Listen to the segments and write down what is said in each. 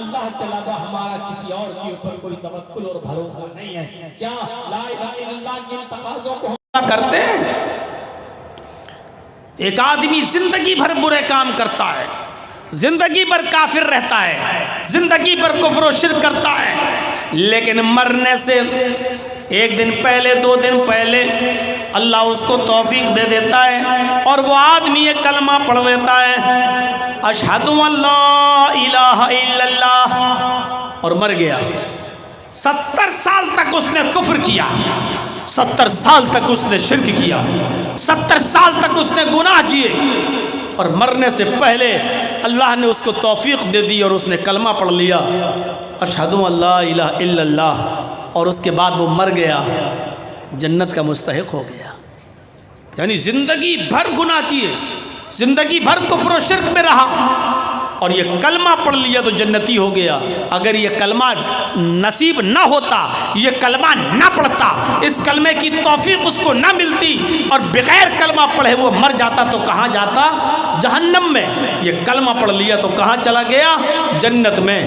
اللہ کے علاوہ ہمارا کسی اور کے اوپر کوئی توکل اور بھروسہ نہیں ہے. کیا لا الہ الا اللہ کے تقاضوں کو کرتے ہیں؟ ایک آدمی زندگی بھر برے کام کرتا ہے، زندگی بھر کافر رہتا ہے، زندگی بھر کفر و شرک کرتا ہے، لیکن مرنے سے ایک دن پہلے 2 دن پہلے اللہ اس کو توفیق دے دیتا ہے اور وہ آدمی یہ کلمہ پڑھ لیتا ہے، اشہد ان لا الہ الا اللہ، اور مر گیا. 70 سال تک اس نے کفر کیا، 70 سال تک اس نے شرک کیا، 70 سال تک اس نے گناہ کیے، اور مرنے سے پہلے اللہ نے اس کو توفیق دے دی اور اس نے کلمہ پڑھ لیا اشہد ان لا الہ الا اللہ، اور اس کے بعد وہ مر گیا، جنت کا مستحق ہو گیا. یعنی زندگی بھر گناہ کیے، زندگی بھر کفر و شرک میں رہا، اور یہ کلمہ پڑھ لیا تو جنتی ہو گیا. اگر یہ کلمہ نصیب نہ ہوتا، یہ کلمہ نہ پڑھتا، اس کلمے کی توفیق اس کو نہ ملتی اور بغیر کلمہ پڑھے وہ مر جاتا تو کہاں جاتا؟ جہنم میں. یہ کلمہ پڑھ لیا تو کہاں چلا گیا؟ جنت میں.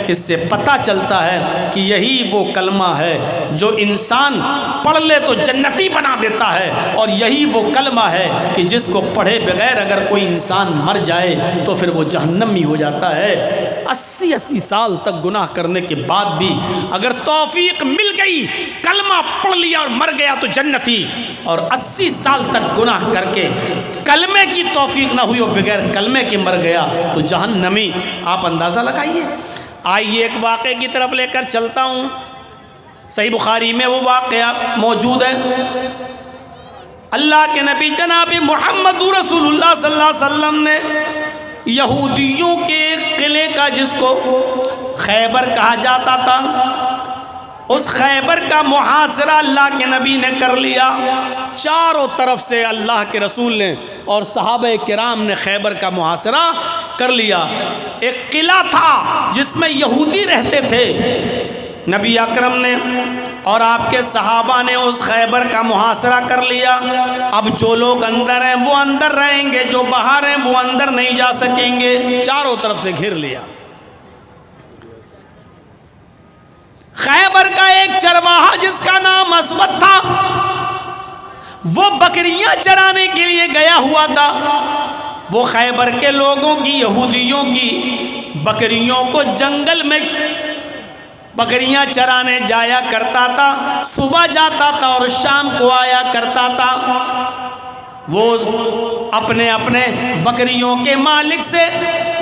اس سے پتہ چلتا ہے کہ یہی وہ کلمہ ہے جو انسان پڑھ لے تو جنتی بنا دیتا ہے، اور یہی وہ کلمہ ہے کہ جس کو پڑھے بغیر اگر کوئی انسان مر جائے تو پھر وہ جہنمی ہو جاتا ہے. 80 سال تک گناہ کرنے کے بعد بھی اگر توفیق مل گئی، کلمہ پڑھ لیا اور مر گیا تو جنتی، اور 80 سال تک گناہ کر کے کلمے کی توفیق نہ ہوئی اور بغیر کلمے کے مر گیا تو جہنمی. آپ اندازہ لگائیے. آئیے ایک واقعے کی طرف لے کر چلتا ہوں. صحیح بخاری میں وہ واقعہ موجود ہے. اللہ کے نبی جناب محمد رسول اللہ صلی اللہ علیہ وسلم نے یہودیوں کے قلعے کا، جس کو خیبر کہا جاتا تھا، اس خیبر کا محاصرہ اللہ کے نبی نے کر لیا. چاروں طرف سے اللہ کے رسول نے اور صحابہ کرام نے خیبر کا محاصرہ کر لیا. ایک قلعہ تھا جس میں یہودی رہتے تھے. نبی اکرم نے اور آپ کے صحابہ نے اس خیبر کا محاصرہ کر لیا. اب جو لوگ اندر ہیں وہ اندر رہیں گے، جو باہر ہیں وہ اندر نہیں جا سکیں گے. چاروں طرف سے گھیر لیا. خیبر کا ایک چرواہا جس کا نام اسود تھا، وہ بکریاں چرانے کے لیے گیا ہوا تھا. وہ خیبر کے لوگوں کی، یہودیوں کی بکریوں کو جنگل میں بکریاں چرانے جایا کرتا تھا. صبح جاتا تھا اور شام کو آیا کرتا تھا. وہ اپنے اپنے بکریوں کے مالک سے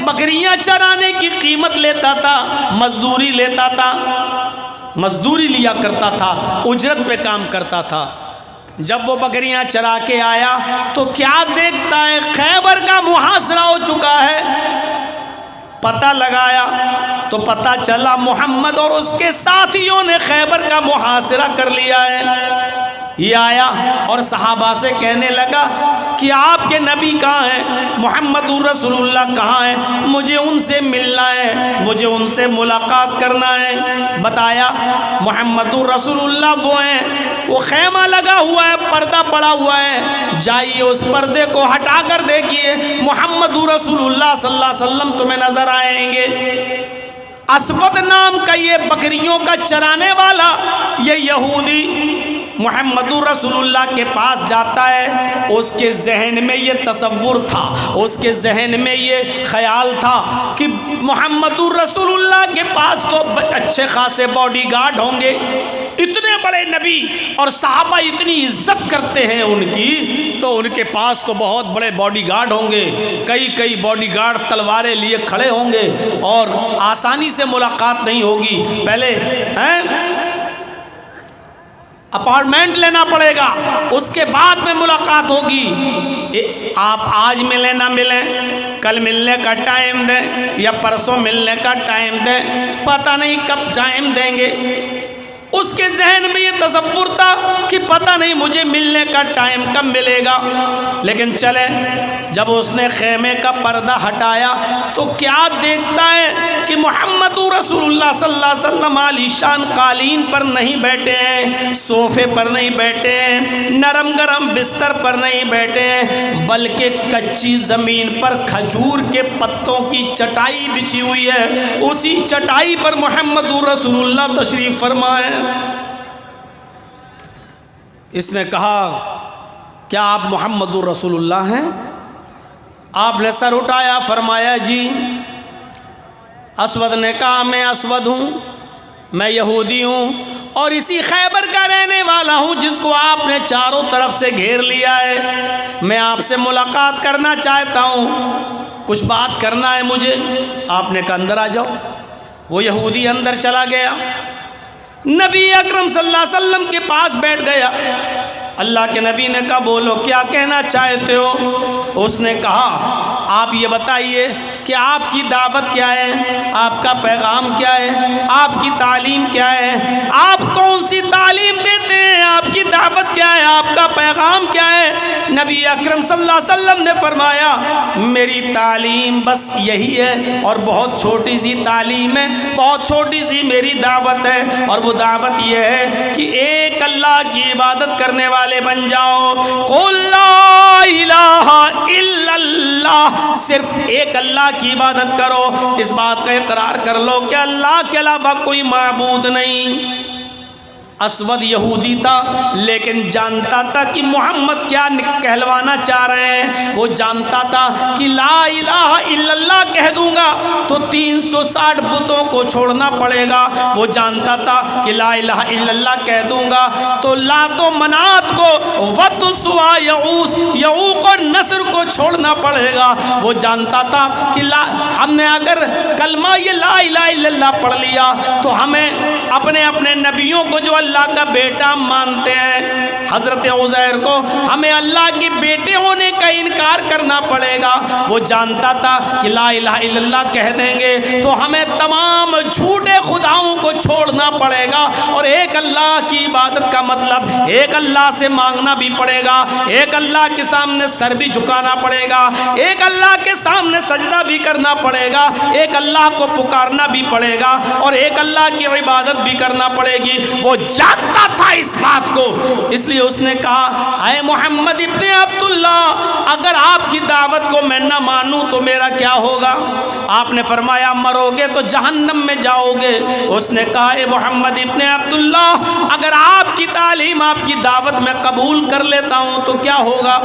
بکریاں چرانے کی قیمت لیتا تھا، مزدوری لیتا تھا، مزدوری لیا کرتا تھا، اجرت پہ کام کرتا تھا. جب وہ بکریاں چرا کے آیا تو کیا دیکھتا ہے؟ خیبر کا محاصرہ ہو چکا ہے. پتہ لگایا تو پتہ چلا محمد اور اس کے ساتھیوں نے خیبر کا محاصرہ کر لیا ہے. یہ آیا اور صحابہ سے کہنے لگا کہ آپ کے نبی کہاں ہیں؟ محمد رسول اللہ کہاں ہیں؟ مجھے ان سے ملنا ہے، مجھے ان سے ملاقات کرنا ہے. بتایا محمد رسول اللہ وہ ہیں، وہ خیمہ لگا ہوا ہے، پردہ پڑا ہوا ہے، جائیے اس پردے کو ہٹا کر دیکھیے، محمد رسول اللہ صلی اللہ علیہ وسلم تمہیں نظر آئیں گے. اسود نام کا یہ بکریوں کا چرانے والا، یہ یہودی محمد رسول اللہ کے پاس جاتا ہے. اس کے ذہن میں یہ تصور تھا، اس کے ذہن میں یہ خیال تھا کہ محمد رسول اللہ کے پاس تو اچھے خاصے باڈی گارڈ ہوں گے، اتنے بڑے نبی اور صحابہ اتنی عزت کرتے ہیں ان کی، تو ان کے پاس تو بہت بڑے باڈی گارڈ ہوں گے، کئی باڈی گارڈ تلواریں لیے کھڑے ہوں گے اور آسانی سے ملاقات نہیں ہوگی. پہلے اپارٹمنٹ لینا پڑے گا، اس کے بعد میں ملاقات ہوگی. آپ آج ملیں نہ ملیں، کل ملنے کا ٹائم دیں یا پرسوں ملنے کا ٹائم دیں، پتہ نہیں کب ٹائم دیں گے. اس کے ذہن میں یہ تصور تھا کہ پتہ نہیں مجھے ملنے کا ٹائم کب ملے گا. لیکن چلے جب اس نے خیمے کا پردہ ہٹایا تو کیا دیکھتا ہے؟ کہ محمد رسول اللہ صلی اللہ علیہ وسلم عالی شان قالین پر نہیں بیٹھے ہیں، صوفے پر نہیں بیٹھے ہیں، نرم گرم بستر پر نہیں بیٹھے ہیں، بلکہ کچی زمین پر کھجور کے پتوں کی چٹائی بچھی ہوئی ہے، اسی چٹائی پر محمد رسول اللہ تشریف فرما ہے۔ اس نے کہا کیا آپ محمد رسول اللہ ہیں؟ آپ نے سر اٹھایا، فرمایا جی۔ اسود نے کہا میں اسود ہوں، میں یہودی ہوں اور اسی خیبر کا رہنے والا ہوں جس کو آپ نے چاروں طرف سے گھیر لیا ہے، میں آپ سے ملاقات کرنا چاہتا ہوں، کچھ بات کرنا ہے مجھے۔ آپ نے کہا اندر آ جاؤ۔ وہ یہودی اندر چلا گیا، نبی اکرم صلی اللہ علیہ وسلم کے پاس بیٹھ گیا۔ اللہ کے نبی نے کہا بولو کیا کہنا چاہتے ہو؟ اس نے کہا آپ یہ بتائیے کہ آپ کی دعوت کیا ہے، آپ کا پیغام کیا ہے، آپ کی تعلیم کیا ہے، آپ کون سی تعلیم دیتے ہیں، آپ کی دعوت کیا ہے، آپ کا پیغام کیا ہے؟ نبی اکرم صلی اللہ علیہ وسلم نے فرمایا میری تعلیم بس یہی ہے اور بہت چھوٹی سی تعلیم ہے، بہت چھوٹی سی میری دعوت ہے، اور وہ دعوت یہ ہے کہ ایک اللہ کی عبادت کرنے والے بن جاؤ۔ قل لا الہ الا اللہ، صرف ایک اللہ کی عبادت کرو، اس بات کا اقرار کر لو کہ اللہ کے علاوہ کوئی معبود نہیں۔ اسود یہودی تھا لیکن جانتا تھا کہ محمد کیا کہلوانا چاہ رہے ہیں، وہ جانتا تھا کہ لا الہ الا اللہ کہہ دوں گا تو 360 بتوں کو چھوڑنا پڑے گا، وہ جانتا تھا کہ لا الہ الا اللہ کہہ دوں گا تو لات و منات کو، وت سوا یعوق اور نصر کو چھوڑنا پڑے گا، وہ جانتا تھا کہ ہم نے اگر کلمہ یہ لا الہ الا اللہ پڑھ لیا تو ہمیں اپنے اپنے نبیوں کو جو اللہ کا بیٹا مانتے ہیں، حضرت عزیر کو، ہمیں اللہ کے بیٹے ہونے کا انکار کرنا پڑے گا۔ وہ جانتا تھا کہ لا الہ الا اللہ کہہ دیں گے تو ہمیں تمام جھوٹے خداؤں کو چھوڑنا پڑے گا، اور ایک اللہ کی عبادت کا مطلب ایک اللہ سے مانگنا بھی پڑے گا، ایک اللہ کے سامنے سر بھی جھکانا پڑے گا، ایک اللہ کے سامنے سجدہ بھی کرنا پڑے گا، ایک اللہ کو پکارنا بھی پڑے گا، اور ایک اللہ کی عبادت بھی کرنا پڑے گی۔ وہ جانتا تھا اس بات کو، اس لیے اس نے کہا اے محمد ابن عبداللہ اگر آپ کی دعوت کو میں نہ مانوں تو میرا کیا ہوگا؟ آپ نے فرمایا مرو گے تو جہنم میں جاؤ گے۔ اس نے کہا اے محمد ابن عبداللہ اگر آپ کی تعلیم، آپ کی دعوت میں قبول کر لیتا ہوں تو کیا ہوگا؟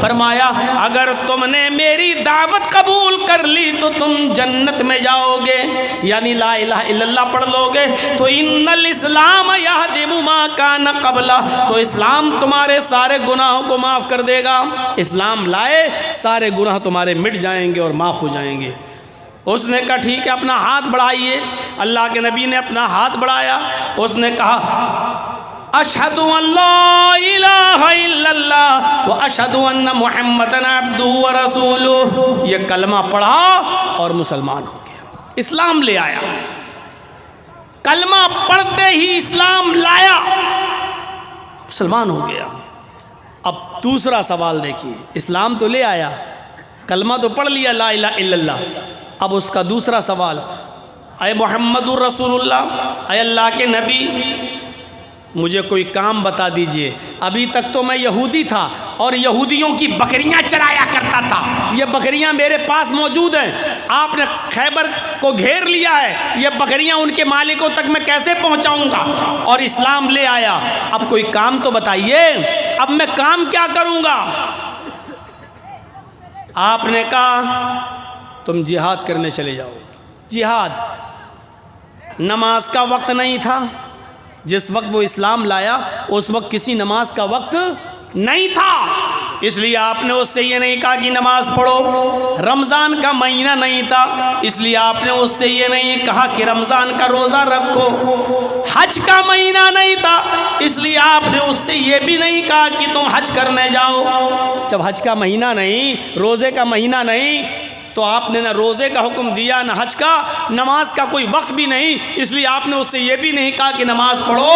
فرمایا اگر تم نے میری دعوت قبول کر لی تو تم جنت میں جاؤ گے، یعنی لا الہ الا اللہ پڑھ لو گے تو ان الاسلام یہدم ما کان قبلہ، تو اسلام تمہارے سارے گناہوں کو معاف کر دے گا۔ اسلام لائے سارے گناہ تمہارے مٹ جائیں گے اور معاف ہو جائیں گے۔ اس نے کہا ٹھیک ہے اپنا ہاتھ بڑھائیے۔ اللہ کے نبی نے اپنا ہاتھ بڑھایا، اس نے کہا اشہد ان لا الہ الا اللہ واشہد ان محمدن عبدہ ورسولہ، یہ کلمہ پڑھا اور مسلمان ہو گیا، اسلام لے آیا۔ کلمہ پڑھتے ہی اسلام لایا، مسلمان ہو گیا۔ اب دوسرا سوال دیکھیے، اسلام تو لے آیا، کلمہ تو پڑھ لیا لا الہ الا اللہ، اب اس کا دوسرا سوال اے محمد الرسول اللہ، اے اللہ کے نبی مجھے کوئی کام بتا دیجئے۔ ابھی تک تو میں یہودی تھا اور یہودیوں کی بکریاں چرایا کرتا تھا، یہ بکریاں میرے پاس موجود ہیں، آپ نے خیبر کو گھیر لیا ہے، یہ بکریاں ان کے مالکوں تک میں کیسے پہنچاؤں گا؟ اور اسلام لے آیا، اب کوئی کام تو بتائیے، اب میں کام کیا کروں گا؟ آپ نے کہا تم جہاد کرنے چلے جاؤ۔ جہاد، نماز کا وقت نہیں تھا، جس وقت وہ اسلام لایا اس وقت کسی نماز کا وقت نہیں تھا، اس لیے آپ نے اس سے یہ نہیں کہا کہ نماز پڑھو۔ رمضان کا مہینہ نہیں تھا، اس لیے آپ نے اس سے یہ نہیں کہا کہ رمضان کا روزہ رکھو۔ حج کا مہینہ نہیں تھا، اس لیے آپ نے اس سے یہ بھی نہیں کہا کہ تم حج کرنے جاؤ۔ جب حج کا مہینہ نہیں، روزے کا مہینہ نہیں، تو آپ نے نہ روزے کا حکم دیا نہ حج کا، نماز کا کوئی وقت بھی نہیں، اس لیے آپ نے اس سے یہ بھی نہیں کہا کہ نماز پڑھو۔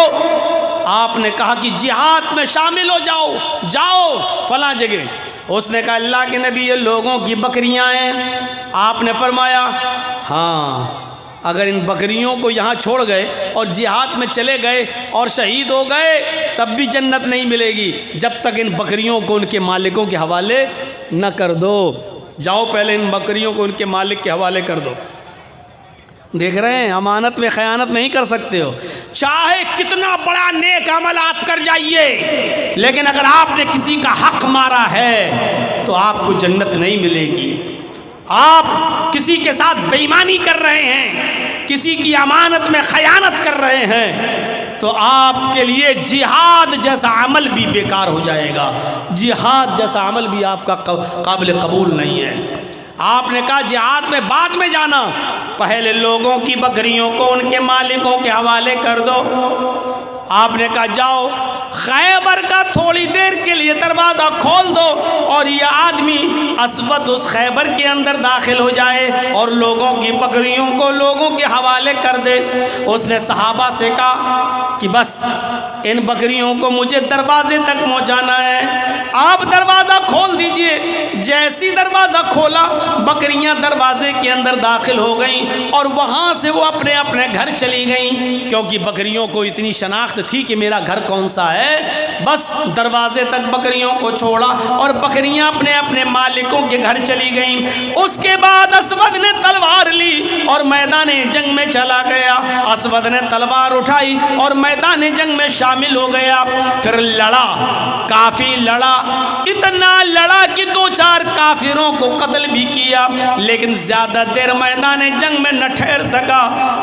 آپ نے کہا کہ جہاد میں شامل ہو جاؤ، جاؤ فلاں جگہ۔ اس نے کہا اللہ کے نبی یہ لوگوں کی بکریاں ہیں۔ آپ نے فرمایا ہاں اگر ان بکریوں کو یہاں چھوڑ گئے اور جہاد میں چلے گئے اور شہید ہو گئے تب بھی جنت نہیں ملے گی جب تک ان بکریوں کو ان کے مالکوں کے حوالے نہ کر دو۔ جاؤ پہلے ان بکریوں کو ان کے مالک کے حوالے کر دو۔ دیکھ رہے ہیں امانت میں خیانت نہیں کر سکتے ہو، چاہے کتنا بڑا نیک عمل آپ کر جائیے، لیکن اگر آپ نے کسی کا حق مارا ہے تو آپ کو جنت نہیں ملے گی۔ آپ کسی کے ساتھ بے ایمانی کر رہے ہیں، کسی کی امانت میں خیانت کر رہے ہیں تو آپ کے لیے جہاد جیسا عمل بھی بیکار ہو جائے گا، جہاد جیسا عمل بھی آپ کا قابل قبول نہیں ہے۔ آپ نے کہا جہاد میں بعد میں جانا، پہلے لوگوں کی بکریوں کو ان کے مالکوں کے حوالے کر دو۔ آپ نے کہا جاؤ خیبر کا تھوڑی دیر کے لیے دروازہ کھول دو اور یہ آدمی اسود اس خیبر کے اندر داخل ہو جائے اور لوگوں کی بکریوں کو لوگوں کے حوالے کر دے۔ اس نے صحابہ سے کہا کہ بس ان بکریوں کو مجھے دروازے تک پہنچانا ہے، آپ دروازہ کھول دیجئے۔ جیسی دروازہ کھولا بکریاں دروازے کے اندر داخل ہو گئیں اور وہاں سے وہ اپنے اپنے گھر چلی گئیں، کیونکہ بکریوں کو اتنی شناخت تھی کہ میرا گھر کون سا ہے۔ بس دروازے تک بکریوں کو چھوڑا اور بکریاں اپنے اپنے مالکوں کے گھر چلی گئیں۔ اس کے بعد اسود نے تلوار لی اور میدان جنگ میں چلا گیا۔ اسود نے تلوار اٹھائی اور میدان جنگ میں شامل ہو گیا، پھر لڑا، کافی لڑا، اتنا لڑا کہ دو چار کافروں کو قتل بھی کیا، لیکن زیادہ دیر میدان جنگ میں نہ ٹھہر سکا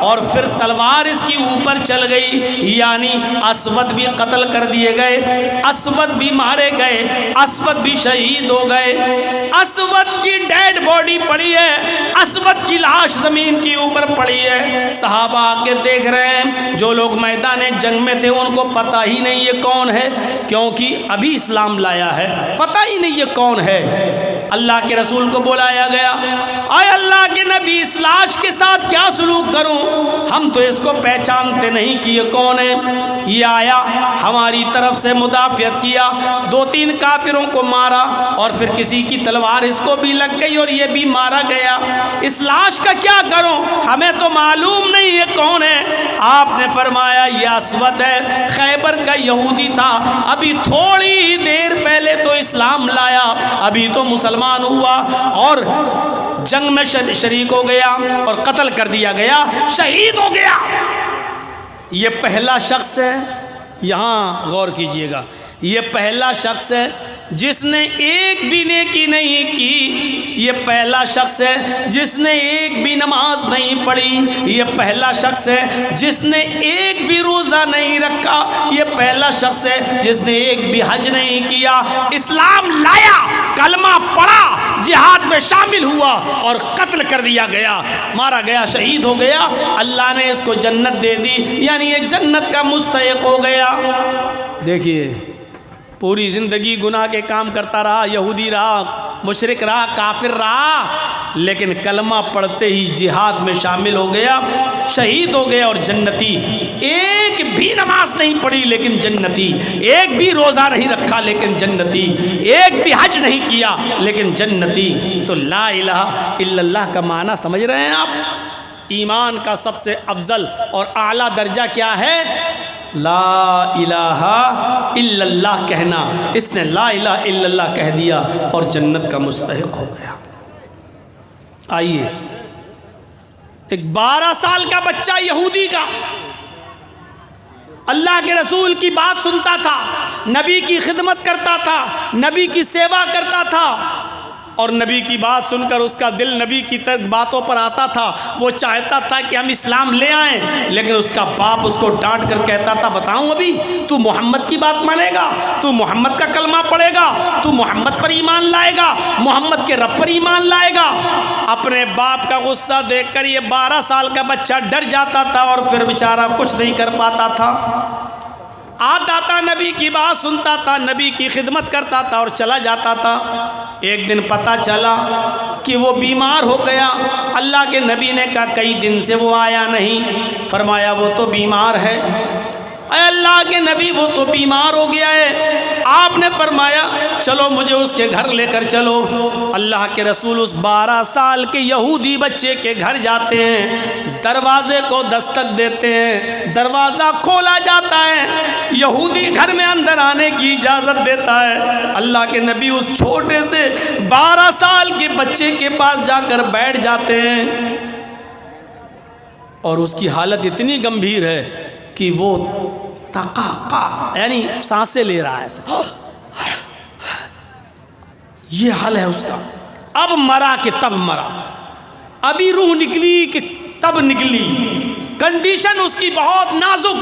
اور پھر تلوار اس کی اوپر چل گئی، یعنی اسود بھی قتل کر دیے گئے، اسود بھی مارے گئے، اسود بھی شہید ہو گئے۔ اسود کی ڈیڈ باڈی پڑی ہے، اسود کی لاش زمین کی اوپر پڑی ہے۔ صحابہ آگے دیکھ رہے ہیں، جو لوگ میدان جنگ میں تھے ان کو پتہ ہی نہیں یہ کون ہے، کیونکہ ابھی اسلام لایا ہے، پتہ ہی نہیں یہ کون ہے۔ اللہ کے رسول کو بلایا گیا، اے اللہ کے نبی اس لاش کے ساتھ کیا سلوک کروں، ہم تو اس کو پہچانتے نہیں کہ یہ کون ہے۔ یہ آیا، ہماری طرف سے مدافعت کیا، دو تین کافروں کو مارا اور پھر کسی کی تلوار اس کو بھی لگ گئی اور یہ بھی مارا گیا۔ اس لاش کا کیا کروں، ہمیں تو معلوم نہیں یہ کون ہے۔ آپ نے فرمایا یہ اسود ہے، خیبر کا یہودی تھا، ابھی تھوڑی دیر پہلے تو اسلام لایا، ابھی تو مسلمان ہوا اور جنگ میں شریک ہو گیا اور قتل کر دیا گیا، شہید ہو گیا۔ یہ پہلا شخص ہے، یہاں غور کیجئے گا، یہ پہلا شخص ہے جس نے ایک بھی نیکی نہیں کی، یہ پہلا شخص ہے جس نے ایک بھی نماز نہیں پڑھی، یہ پہلا شخص ہے جس نے ایک بھی روزہ نہیں رکھا، یہ پہلا شخص ہے جس نے ایک بھی حج نہیں کیا۔ اسلام لایا، کلمہ پڑھا، جہاد میں شامل ہوا اور قتل کر دیا گیا، مارا گیا، شہید ہو گیا۔ اللہ نے اس کو جنت دے دی، یعنی یہ جنت کا مستحق ہو گیا۔ دیکھیے پوری زندگی گناہ کے کام کرتا رہا، یہودی رہا، مشرک رہا، کافر رہا، لیکن کلمہ پڑھتے ہی جہاد میں شامل ہو گیا، شہید ہو گیا اور جنتی۔ ایک بھی نماز نہیں پڑھی لیکن جنتی، ایک بھی روزہ نہیں رکھا لیکن جنتی، ایک بھی حج نہیں کیا لیکن جنتی۔ تو لا الہ الا اللہ کا معنی سمجھ رہے ہیں آپ؟ ایمان کا سب سے افضل اور اعلیٰ درجہ کیا ہے؟ لا الہ الا اللہ کہنا۔ اس نے لا الہ الا اللہ کہہ دیا اور جنت کا مستحق ہو گیا۔ آئیے، ایک 12 سال کا بچہ یہودی کا اللہ کے رسول کی بات سنتا تھا، نبی کی خدمت کرتا تھا، نبی کی سیوا کرتا تھا، اور نبی کی بات سن کر اس کا دل نبی کی باتوں پر آتا تھا، وہ چاہتا تھا کہ ہم اسلام لے آئیں، لیکن اس کا باپ اس کو ڈانٹ کر کہتا تھا بتاؤں ابھی تو محمد کی بات مانے گا، تو محمد کا کلمہ پڑھے گا، تو محمد پر ایمان لائے گا، محمد کے رب پر ایمان لائے گا۔ اپنے باپ کا غصہ دیکھ کر یہ 12 سال کا بچہ ڈر جاتا تھا اور پھر بیچارہ کچھ نہیں کر پاتا تھا۔ آتا تھا، نبی کی بات سنتا تھا، نبی کی خدمت کرتا تھا اور چلا جاتا تھا۔ ایک دن پتہ چلا کہ وہ بیمار ہو گیا۔ اللہ کے نبی نے کہا کئی دن سے وہ آیا نہیں، فرمایا وہ تو بیمار ہے۔ اے اللہ کے نبی وہ تو بیمار ہو گیا ہے، آپ نے فرمایا چلو مجھے اس کے گھر لے کر چلو۔ اللہ کے رسول اس 12 سال کے یہودی بچے کے گھر جاتے ہیں، دروازے کو دستک دیتے ہیں، دروازہ کھولا جاتا ہے، یہودی گھر میں اندر آنے کی اجازت دیتا ہے۔ اللہ کے نبی اس چھوٹے سے 12 سال کے بچے کے پاس جا کر بیٹھ جاتے ہیں، اور اس کی حالت اتنی گمبھیر ہے کہ وہ تقاقا یعنی سانسیں لے رہا ہے، یہ حال ہے اس کا۔ اب مرا کہ تب مرا، ابھی روح نکلی کہ تب نکلی، کنڈیشن اس کی بہت نازک،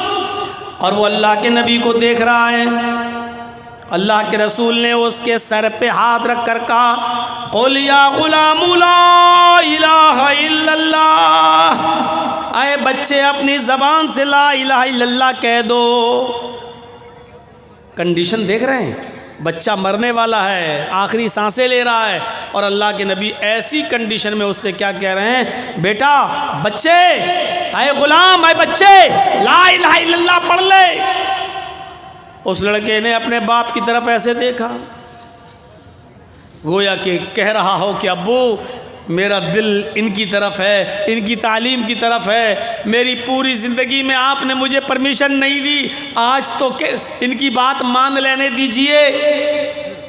اور وہ اللہ کے نبی کو دیکھ رہا ہے۔ اللہ کے رسول نے اس کے سر پہ ہاتھ رکھ کر کہا قُلْ يَا غُلَامُ لَا إِلَٰهَ إِلَّا اللَّهُ، اے بچے اپنی زبان سے لا الہ الا اللہ کہہ دو۔ کنڈیشن دیکھ رہے ہیں، بچہ مرنے والا ہے، آخری سانسیں لے رہا ہے، اور اللہ کے نبی ایسی کنڈیشن میں اس سے کیا کہہ رہے ہیں، بیٹا بچے، اے غلام، اے بچے لا الہ الا اللہ پڑھ لے۔ اس لڑکے نے اپنے باپ کی طرف ایسے دیکھا گویا کہ کہہ رہا ہو کہ ابو میرا دل ان کی طرف ہے، ان کی تعلیم کی طرف ہے، میری پوری زندگی میں آپ نے مجھے پرمیشن نہیں دی، آج تو ان کی بات مان لینے دیجئے۔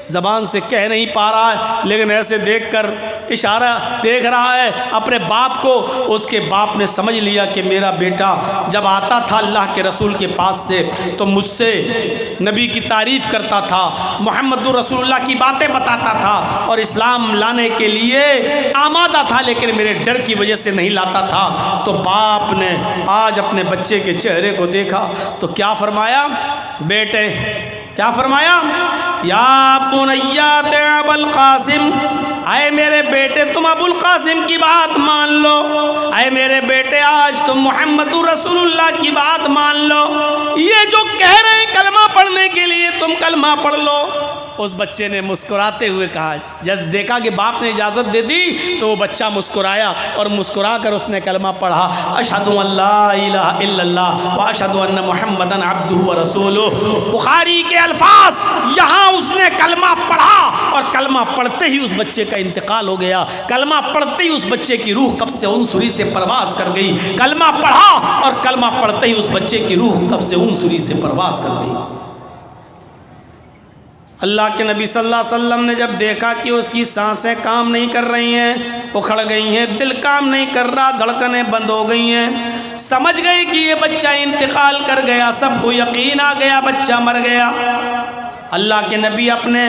زبان سے کہہ نہیں پا رہا ہے، لیکن ایسے دیکھ کر اشارہ دیکھ رہا ہے اپنے باپ کو۔ اس کے باپ نے سمجھ لیا کہ میرا بیٹا جب آتا تھا اللہ کے رسول کے پاس سے تو مجھ سے نبی کی تعریف کرتا تھا، محمد رسول اللہ کی باتیں بتاتا تھا، اور اسلام لانے کے لیے آمادہ تھا، لیکن میرے ڈر کی وجہ سے نہیں لاتا تھا۔ تو باپ نے آج اپنے بچے کے چہرے کو دیکھا تو کیا فرمایا، بیٹے کیا فرمایا، یا بنیات ابو القاسم، اے میرے بیٹے تم ابو القاسم کی بات مان لو، اے میرے بیٹے آج تم محمد رسول اللہ کی بات مان لو، یہ جو کہہ رہے ہیں کلمہ پڑھنے کے لیے تم کلمہ پڑھ لو۔ اس بچے نے مسکراتے ہوئے کہا، جب دیکھا کہ باپ نے اجازت دے دی تو وہ بچہ مسکرایا، اور مسکرا کر اس نے کلمہ پڑھا، اشہد ان لا الہ الا اللہ واشہد ان محمدا عبدہ ورسولہ۔ بخاری کے الفاظ، یہاں اس نے کلمہ پڑھا اور کلمہ پڑھتے ہی اس بچے کا انتقال ہو گیا، کلمہ پڑھتے ہی اس بچے کی روح قبض عنصری سے پرواز کر گئی، کلمہ پڑھا اور کلمہ پڑھتے ہی اس بچے کی روح قبض عنصری سے پرواز کر گئی۔ اللہ کے نبی صلی اللہ علیہ وسلم نے جب دیکھا کہ اس کی سانسیں کام نہیں کر رہی ہیں، اکھڑ گئی ہیں، دل کام نہیں کر رہا، دھڑکنیں بند ہو گئی ہیں، سمجھ گئے کہ یہ بچہ انتقال کر گیا، سب کو یقین آ گیا بچہ مر گیا۔ اللہ کے نبی اپنے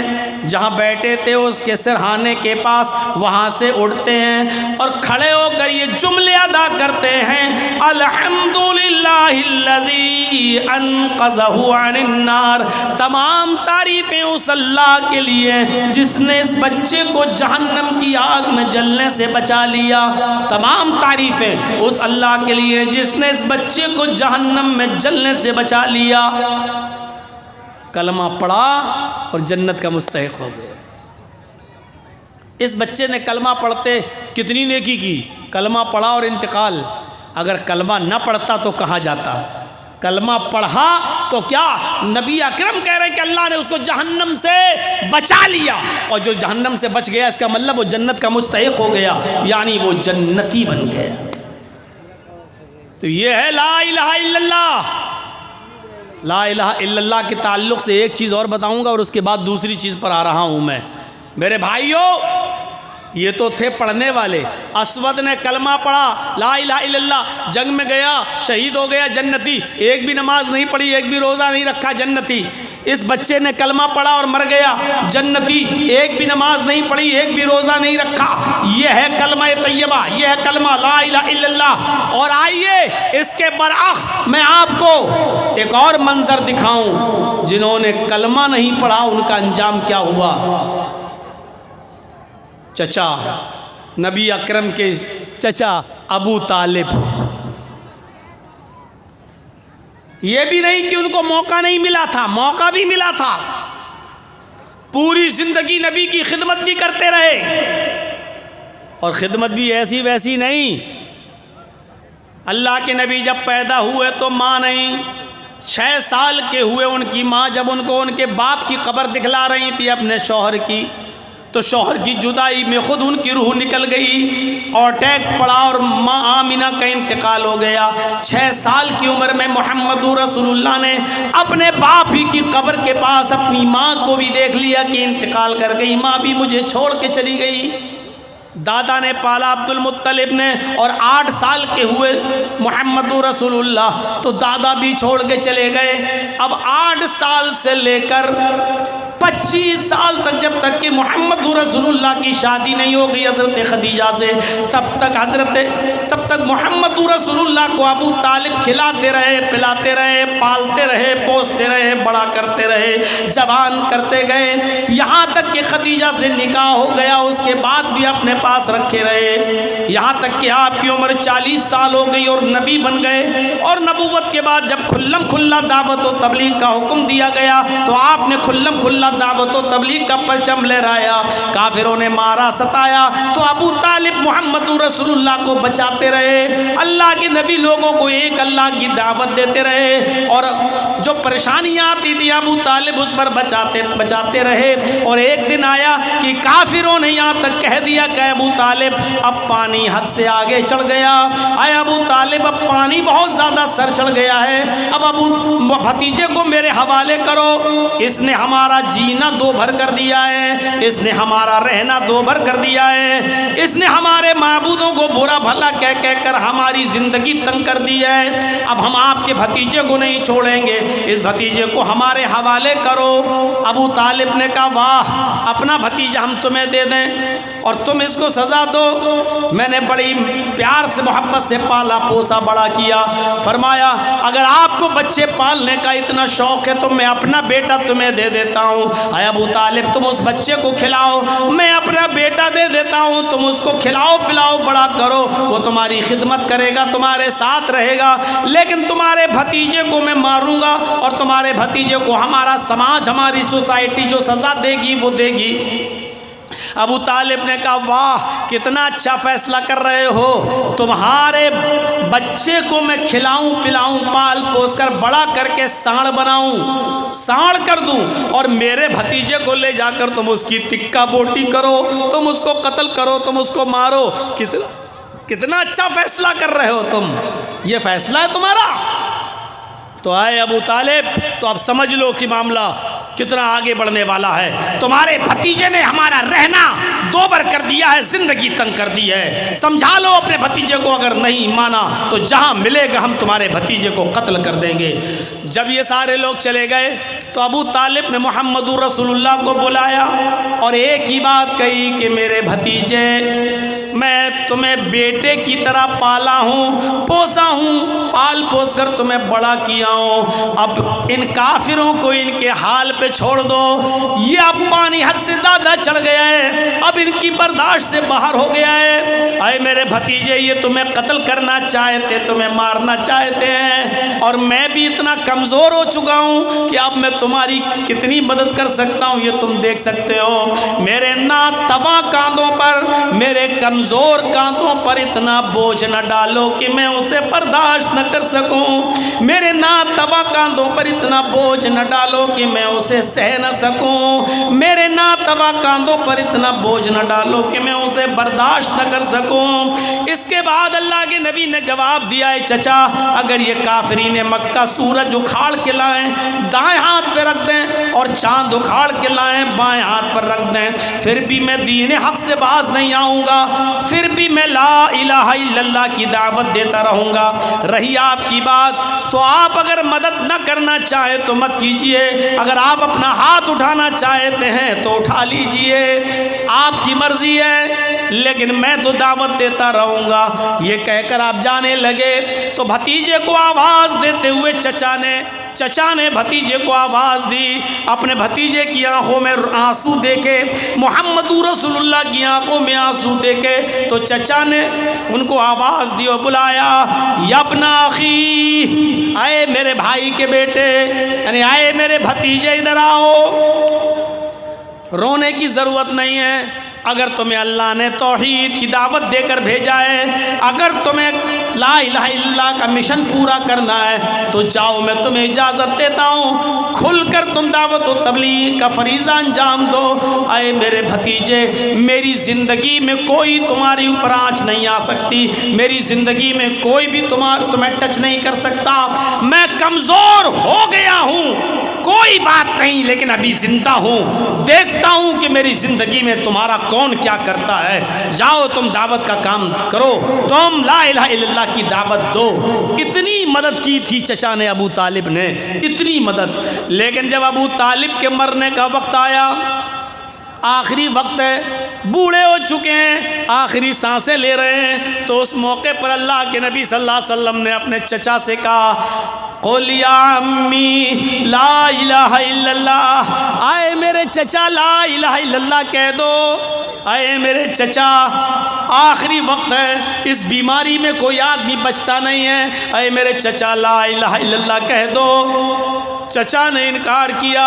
جہاں بیٹھے تھے اس کے سرہانے کے پاس وہاں سے اٹھتے ہیں اور کھڑے ہو کر یہ جملے ادا کرتے ہیں، الحمدللہ الذی انقذہ عن النار، تمام تعریفیں اس اللہ کے لیے جس نے اس بچے کو جہنم کی آگ میں جلنے سے بچا لیا، تمام تعریفیں اس اللہ کے لیے جس نے اس بچے کو جہنم میں جلنے سے بچا لیا۔ کلمہ پڑھا اور جنت کا مستحق ہو گیا۔ اس بچے نے کلمہ پڑھتے کتنی نیکی کی، کلمہ پڑھا اور انتقال۔ اگر کلمہ نہ پڑھتا تو کہاں جاتا، کلمہ پڑھا تو کیا، نبی اکرم کہہ رہے ہیں کہ اللہ نے اس کو جہنم سے بچا لیا، اور جو جہنم سے بچ گیا اس کا مطلب وہ جنت کا مستحق ہو گیا، یعنی وہ جنتی بن گیا۔ تو یہ ہے لا الہ الا اللہ۔ لا الہ الا اللہ کے تعلق سے ایک چیز اور بتاؤں گا اور اس کے بعد دوسری چیز پر آ رہا ہوں میں۔ میرے بھائیوں، یہ تو تھے پڑھنے والے، اسود نے کلمہ پڑھا لا الہ الا اللہ، جنگ میں گیا شہید ہو گیا جنتی، ایک بھی نماز نہیں پڑھی، ایک بھی روزہ نہیں رکھا جنتی۔ اس بچے نے کلمہ پڑھا اور مر گیا جنتی، ایک بھی نماز نہیں پڑھی، ایک بھی روزہ نہیں رکھا۔ یہ ہے کلمہ طیبہ، یہ ہے کلمہ لا الہ الا اللہ۔ اور آئیے اس کے برعکس میں آپ کو ایک اور منظر دکھاؤں، جنہوں نے کلمہ نہیں پڑھا ان کا انجام کیا ہوا۔ چچا، نبی اکرم کے چچا ابو طالب، یہ بھی نہیں کہ ان کو موقع نہیں ملا تھا، موقع بھی ملا تھا، پوری زندگی نبی کی خدمت بھی کرتے رہے، اور خدمت بھی ایسی ویسی نہیں۔ اللہ کے نبی جب پیدا ہوئے تو ماں نہیں، 6 سال کے ہوئے ان کی ماں جب ان کو ان کے باپ کی قبر دکھلا رہی تھی اپنے شوہر کی، تو شوہر کی جدائی میں خود ان کی روح نکل گئی اور اٹیک پڑا اور ماں آمینہ کا انتقال ہو گیا۔ 6 سال کی عمر میں محمد رسول اللہ نے اپنے باپ ہی کی قبر کے پاس اپنی ماں کو بھی دیکھ لیا کہ انتقال کر گئی، ماں بھی مجھے چھوڑ کے چلی گئی۔ دادا نے پالا عبد المطلب نے، اور 8 سال کے ہوئے محمد رسول اللہ تو دادا بھی چھوڑ کے چلے گئے۔ اب 8 سال سے لے کر 25 سال تک، جب تک کہ محمد رسول اللہ کی شادی نہیں ہو گئی حضرت خدیجہ سے، تب تک محمد رسول اللہ کو ابو طالب کھلاتے رہے، پلاتے رہے، پالتے رہے، پوستے رہے، بڑا کرتے رہے، جوان کرتے گئے، یہاں تک کہ خدیجہ سے نکاح ہو گیا۔ اس کے بعد بھی اپنے پاس رکھے رہے، یہاں تک کہ آپ کی عمر 40 سال ہو گئی اور نبی بن گئے۔ اور نبوت کے بعد جب کھلم کھلا دعوت و تبلیغ کا حکم دیا گیا تو آپ نے کھلم کھلا دعوت و تبلیغ کا پرچم لہرایا۔ کافروں نے مارا، ستایا، تو ابو طالب محمد رسول اللہ کو بچاتے رہے۔ اللہ کے نبی لوگوں کو ایک اللہ کی دعوت دیتے رہے، اور جو پریشانیاں آتی تھی ابو طالب اس پر بچاتے رہے۔ اور ایک دن آیا کہ کافروں نے یہاں تک کہہ دیا کہ ابو طالب اب پانی حد سے آگے چڑھ گیا، اے ابو طالب اب پانی بہت زیادہ سر چڑھ گیا ہے، اب ابو بھتیجے کو میرے حوالے کرو، اس نے ہمارا جینا دو بھر کر دیا ہے، اس نے ہمارا رہنا دو بھر کر دیا ہے، اس نے ہمارے معبودوں کو برا بھلا کہہ کر ہماری زندگی تنگ کر دی ہے، اب ہم آپ کے بھتیجے کو نہیں چھوڑیں گے، اس بھتیجے کو ہمارے حوالے کرو۔ ابو طالب نے کہا واہ، اپنا بھتیجا ہم تمہیں دے دیں اور تم اس کو سزا دو؟ میں نے بڑی پیار سے محبت سے پالا پوسا بڑا کیا۔ فرمایا اگر آپ کو بچے پالنے کا اتنا شوق ہے تو میں اپنا بیٹا تمہیں دے دیتا ہوں، اے ابو طالب تم اس بچے کو کھلاؤ، میں اپنا بیٹا دے دیتا ہوں، تم اس کو کھلاؤ پلاؤ بڑا کرو، وہ تمہاری خدمت کرے گا، تمہارے ساتھ رہے گا، لیکن تمہارے بھتیجے کو میں ماروں گا اور تمہارے بھتیجے کو ہمارا سماج، ہماری سوسائٹی جو سزا دے گی وہ دے گی۔ ابو طالب نے کہا واہ کتنا اچھا فیصلہ کر رہے ہو، تمہارے بچے کو میں کھلاؤں پلاؤں پال پوس کر بڑا کر کے سانڑ بناؤں، سانڑ کر دوں، اور میرے بھتیجے کو لے جا کر تم اس کی ٹکا بوٹی کرو، تم اس کو قتل کرو، تم اس کو مارو۔ کتنا اچھا فیصلہ کر رہے ہو تم، یہ فیصلہ ہے تمہارا؟ تو آئے ابو طالب تو اب سمجھ لو کہ معاملہ کتنا آگے بڑھنے والا ہے، تمہارے بھتیجے نے ہمارا رہنا دوبر کر دیا ہے، زندگی تنگ کر دی ہے، سمجھا لو اپنے بھتیجے کو، اگر نہیں مانا تو جہاں ملے گا ہم تمہارے بھتیجے کو قتل کر دیں گے۔ جب یہ سارے لوگ چلے گئے تو ابو طالب نے محمد رسول اللہ کو بلایا اور ایک ہی بات کہی کہ میرے بھتیجے میں تمہیں بیٹے کی طرح پالا ہوں، پوسا ہوں، پال پوس کر تمہیں بڑا کیا ہوں، اب ان کافروں کو ان کے حال پہ چھوڑ دو، یہ اب پانی حد سے زیادہ چڑھ گیا ہے، اب ان کی برداشت سے باہر ہو گیا ہے۔ اے میرے بھتیجے یہ تمہیں قتل کرنا چاہتے، تمہیں مارنا چاہتے ہیں، اور میں بھی اتنا کمزور ہو چکا ہوں کہ اب میں تمہاری کتنی مدد کر سکتا ہوں یہ تم دیکھ سکتے ہو۔ میرے ناتواں کاندھوں پر، میرے کمزور کاندھوں پر اتنا بوجھ نہ ڈالو کہ میں اسے برداشت نہ کر سکوں، میرے ناتواں کاندھوں پر اتنا بوجھ نہ ڈالو کہ میں اسے سہ نہ سکوں، میرے ناتواں کاندھوں پر اتنا بوجھ نہ ڈالو کہ میں اسے برداشت نہ کر سکوں۔ اس کے بعد اللہ کے نبی نے جواب دیا ہے چچا اگر یہ کافرین مکہ سورج اکھاڑ کے لائیں دائیں ہاتھ پہ رکھ دیں اور چاند اکھاڑ کے لائیں بائیں ہاتھ پر رکھ دیں، پھر بھی میں دین حق سے باز نہیں آؤں گا، پھر بھی میں لا الہ الا اللہ کی دعوت دیتا رہوں گا۔ رہی آپ کی بات تو آپ اگر مدد نہ کرنا چاہیں تو مت کیجئے، اگر آپ اپنا ہاتھ اٹھانا چاہتے ہیں تو اٹھا لیجئے، آپ کی مرضی ہے، لیکن میں تو دعوت دیتا رہوں گا۔ یہ کہہ کر آپ جانے لگے تو بھتیجے کو آواز دیتے ہوئے چچا نے بھتیجے کو آواز دی، اپنے بھتیجے کی آنکھوں میں آنسو دیکھے، محمد رسول اللہ کی آنکھوں میں آنسو دیکھے تو چچا نے ان کو آواز دی اور بلایا یا ابن اخی، آئے میرے بھائی کے بیٹے، یعنی آئے میرے بھتیجے ادھر آؤ، رونے کی ضرورت نہیں ہے، اگر تمہیں اللہ نے توحید کی دعوت دے کر بھیجا ہے، اگر تمہیں لا الہ الا اللہ کا مشن پورا کرنا ہے تو جاؤ، میں تمہیں اجازت دیتا ہوں، کھل کر تم دعوت و تبلیغ کا فریضہ انجام دو۔ اے میرے بھتیجے، میری زندگی میں کوئی تمہاری اوپر آنچ نہیں آ سکتی، میری زندگی میں کوئی بھی تمہیں ٹچ نہیں کر سکتا، میں کمزور ہو گیا ہوں، کوئی بات نہیں، لیکن ابھی زندہ ہوں، دیکھتا ہوں کہ میری زندگی میں تمہارا کون کیا کرتا ہے، جاؤ تم دعوت کا کام کرو، تم لا الہ الا اللہ کی دعوت دو۔ اتنی مدد کی تھی چچا نے، ابو طالب نے، اتنی مدد۔ لیکن جب ابو طالب کے مرنے کا وقت آیا، آخری وقت ہے، بوڑھے ہو چکے ہیں، آخری سانسیں لے رہے ہیں، تو اس موقع پر اللہ کے نبی صلی اللہ علیہ وسلم نے اپنے چچا سے کہا، قُلْ يَا عَمِّي لَا إِلَهَ إِلَّا اللَّهُ، آئے میرے چچا لا الہ الا اللہ کہہ دو، آئے میرے چچا آخری وقت ہے، اس بیماری میں کوئی آدمی بچتا نہیں ہے، آئے میرے چچا لا الہ الا اللہ کہہ دو۔ چچا نے انکار کیا،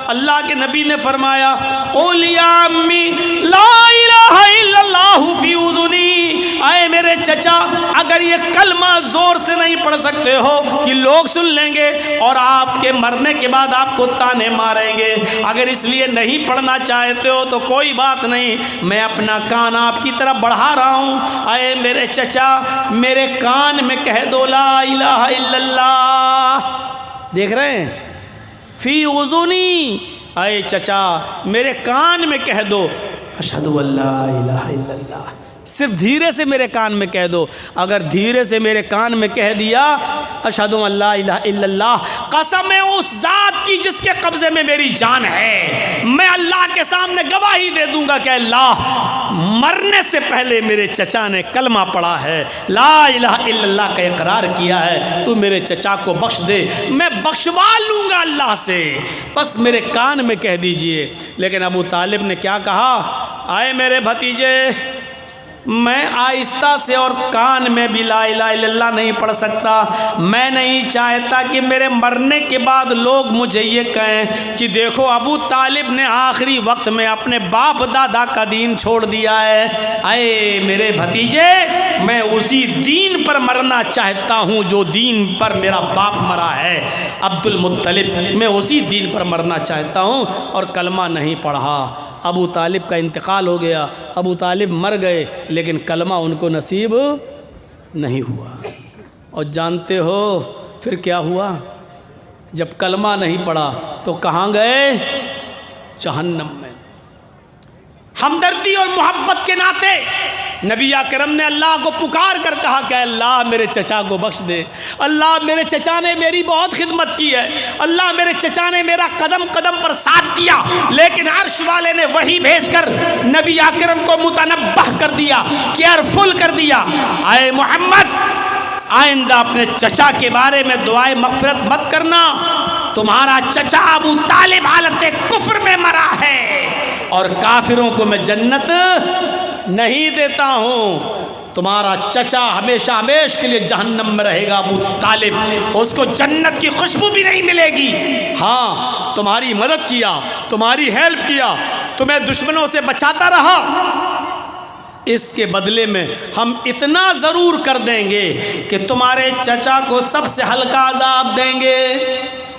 اللہ کے نبی نے فرمایا، قُلْ يَا عَمِّي لَا إِلَهَ إِلَّا اللَّهُ فِي أُذُنِي، آئے میرے چچا اگر یہ کلمہ زور سے نہیں پڑھ سکتے ہو کہ لوگ سن لیں گے اور آپ کے مرنے کے بعد آپ کو تانے ماریں گے، اگر اس لیے نہیں پڑھنا چاہتے ہو تو کوئی بات نہیں، میں اپنا کان آپ کی طرف بڑھا رہا ہوں، آئے میرے چچا میرے کان میں کہہ دو لا الہ الا اللہ۔ دیکھ رہے ہیں، فی اذنی، اے چچا میرے کان میں کہہ دو اشہد ان لا الہ الا اللہ، صرف دھیرے سے میرے کان میں کہہ دو۔ اگر دھیرے سے میرے کان میں کہہ دیا اشہد ان لا الہ الا اللہ، قسم ہے اس ذات کی جس کے قبضے میں میری جان ہے، میں اللہ کے سامنے گواہی دے دوں گا کہ اللہ مرنے سے پہلے میرے چچا نے کلمہ پڑھا ہے، لا الہ الا اللہ کا اقرار کیا ہے، تو میرے چچا کو بخش دے، میں بخشوا لوں گا اللہ سے، بس میرے کان میں کہہ دیجئے۔ لیکن ابو طالب نے کیا کہا، آئے میرے بھتیجے میں آہستہ سے اور کان میں بھی لا الہ الا اللہ نہیں پڑھ سکتا، میں نہیں چاہتا کہ میرے مرنے کے بعد لوگ مجھے یہ کہیں کہ دیکھو ابو طالب نے آخری وقت میں اپنے باپ دادا کا دین چھوڑ دیا ہے۔ اے میرے بھتیجے، میں اسی دین پر مرنا چاہتا ہوں جو دین پر میرا باپ مرا ہے عبد المطلب، میں اسی دین پر مرنا چاہتا ہوں، اور کلمہ نہیں پڑھا۔ ابو طالب کا انتقال ہو گیا، ابو طالب مر گئے، لیکن کلمہ ان کو نصیب نہیں ہوا۔ اور جانتے ہو پھر کیا ہوا؟ جب کلمہ نہیں پڑھا تو کہاں گئے؟ جہنم میں۔ ہمدردی اور محبت کے ناطے نبی اکرم نے اللہ کو پکار کر کہا کہ اللہ میرے چچا کو بخش دے، اللہ میرے چچا نے میری بہت خدمت کی ہے، اللہ میرے چچا نے میرا قدم قدم پر ساتھ کیا، لیکن عرش والے نے وحی بھیج کر نبی اکرم کو متنبہ کر دیا، کیئرفل کر دیا، اے محمد آئندہ اپنے چچا کے بارے میں دعائے مغفرت مت کرنا، تمہارا چچا ابو طالب حالت کفر میں مرا ہے اور کافروں کو میں جنت نہیں دیتا ہوں، تمہارا چچا ہمیشہ ہمیشہ کے لیے جہنم میں رہے گا ابو طالب، اس کو جنت کی خوشبو بھی نہیں ملے گی۔ ہاں تمہاری مدد کیا، تمہاری ہیلپ کیا، تمہیں دشمنوں سے بچاتا رہا، اس کے بدلے میں ہم اتنا ضرور کر دیں گے کہ تمہارے چچا کو سب سے ہلکا عذاب دیں گے،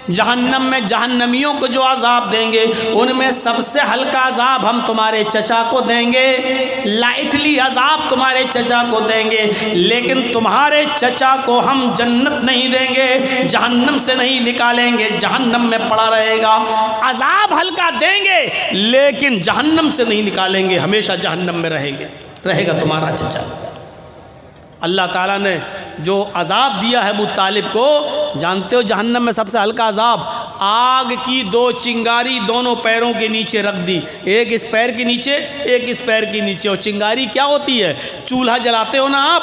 جہنم میں جہنمیوں کو جو عذاب دیں گے ان میں سب سے ہلکا عذاب ہم تمہارے چچا کو دیں گے، لائٹلی عذاب تمہارے چچا کو دیں گے، لیکن تمہارے چچا کو ہم جنت نہیں دیں گے، جہنم سے نہیں نکالیں گے، جہنم میں پڑا رہے گا، عذاب ہلکا دیں گے لیکن جہنم سے نہیں نکالیں گے، ہمیشہ جہنم میں رہے گا تمہارا چچا۔ اللہ تعالیٰ نے جو عذاب دیا ہے ابو طالب کو، جانتے ہو جہنم میں سب سے ہلکا عذاب، آگ کی 2 چنگاری دونوں پیروں کے نیچے رکھ دی، ایک اس پیر کے نیچے ایک اس پیر کے نیچے۔ اور چنگاری کیا ہوتی ہے؟ چولہا جلاتے ہو نا آپ،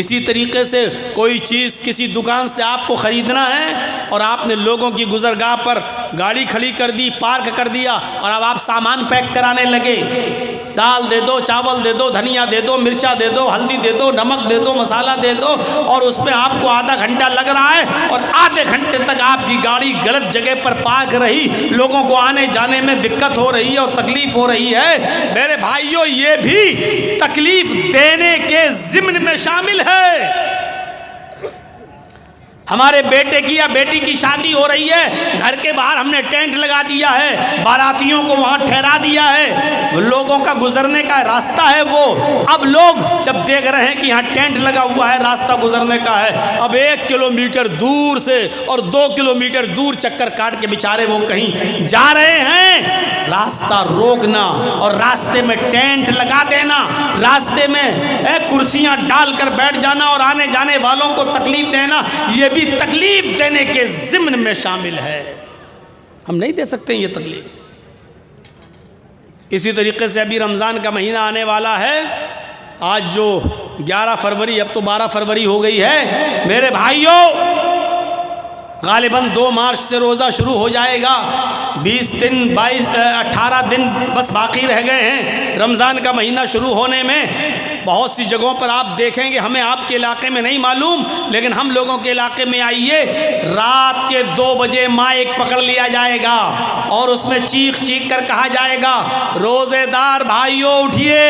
اسی طریقے سے کوئی چیز کسی دکان سے آپ کو خریدنا ہے اور آپ نے لوگوں کی گزرگاہ پر گاڑی کھڑی کر دی، پارک کر دیا، اور اب آپ سامان پیک کرانے لگے، دال دے دو، چاول دے دو، دھنیا دے دو، مرچا دے دو، ہلدی دے دو، نمک دے دو، مسالہ دے دو، اور اس میں آپ کو آدھا گھنٹہ لگ رہا ہے اور آدھے گھنٹے تک آپ کی گاڑی غلط جگہ پر پارک رہی، لوگوں کو آنے جانے میں دقت ہو رہی ہے اور تکلیف ہو رہی ہے۔ میرے بھائیوں، یہ بھی تکلیف دینے کے ضمن میں شامل ہے۔ ہمارے بیٹے کی یا بیٹی کی شادی ہو رہی ہے، گھر کے باہر ہم نے ٹینٹ لگا دیا ہے، باراتیوں کو وہاں ٹھہرا دیا ہے، لوگوں کا گزرنے کا راستہ ہے وہ۔ اب لوگ جب دیکھ رہے ہیں کہ یہاں ٹینٹ لگا ہوا ہے، راستہ گزرنے کا ہے، اب 1 کلومیٹر دور سے اور 2 کلومیٹر دور چکر کاٹ کے بیچارے وہ کہیں جا رہے ہیں، راستہ روکنا اور راستے میں ٹینٹ لگا دینا، راستے میں کرسیاں ڈال کر بیٹھ جانا اور آنے جانے والوں کو تکلیف دینا، یہ بھی تکلیف دینے کے ضمن میں شامل ہے۔ ہم نہیں دے سکتے یہ تکلیف۔ اسی طریقے سے ابھی رمضان کا مہینہ آنے والا ہے، آج جو 11 فروری، اب تو 12 فروری ہو گئی ہے، میرے بھائیوں غالباً 2 مارچ سے روزہ شروع ہو جائے گا، 20 دن 18 دن بس باقی رہ گئے ہیں رمضان کا مہینہ شروع ہونے میں۔ بہت سی جگہوں پر آپ دیکھیں گے، ہمیں آپ کے علاقے میں نہیں معلوم، لیکن ہم لوگوں کے علاقے میں آئیے، رات کے 2 بجے مائک پکڑ لیا جائے گا اور اس میں چیخ چیخ کر کہا جائے گا، روزے دار بھائیوں اٹھیے،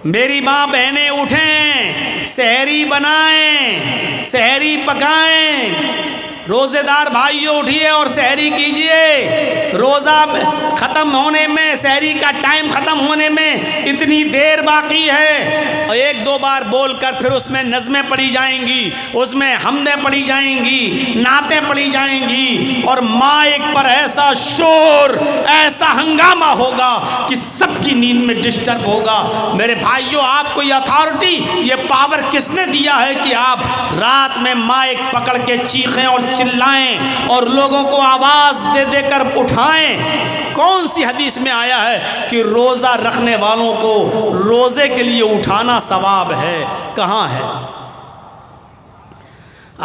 میری ماں بہنیں اٹھیں، سحری بنائیں، سحری پکائیں، روزے دار بھائیوں اٹھیے اور سحری کیجئے، روزہ ختم ہونے میں، سحری کا ٹائم ختم ہونے میں اتنی دیر باقی ہے۔ اور 1-2 بار بول کر پھر اس میں نظمیں پڑھی جائیں گی، اس میں حمدیں پڑھی جائیں گی، نعتیں پڑھی جائیں گی، اور مائک پر ایسا شور، ایسا ہنگامہ ہوگا کہ سب کی نیند میں ڈسٹرب ہوگا۔ میرے بھائیوں، آپ کو یہ اتھارٹی، یہ پاور کس نے دیا ہے کہ آپ رات میں مائک پکڑ کے چیخیں اور چلائیں اور لوگوں کو آواز دے دے کر اٹھائیں؟ کون سی حدیث میں آیا ہے کہ روزہ رکھنے والوں کو روزے کے لیے اٹھانا ثواب ہے؟ کہاں ہے؟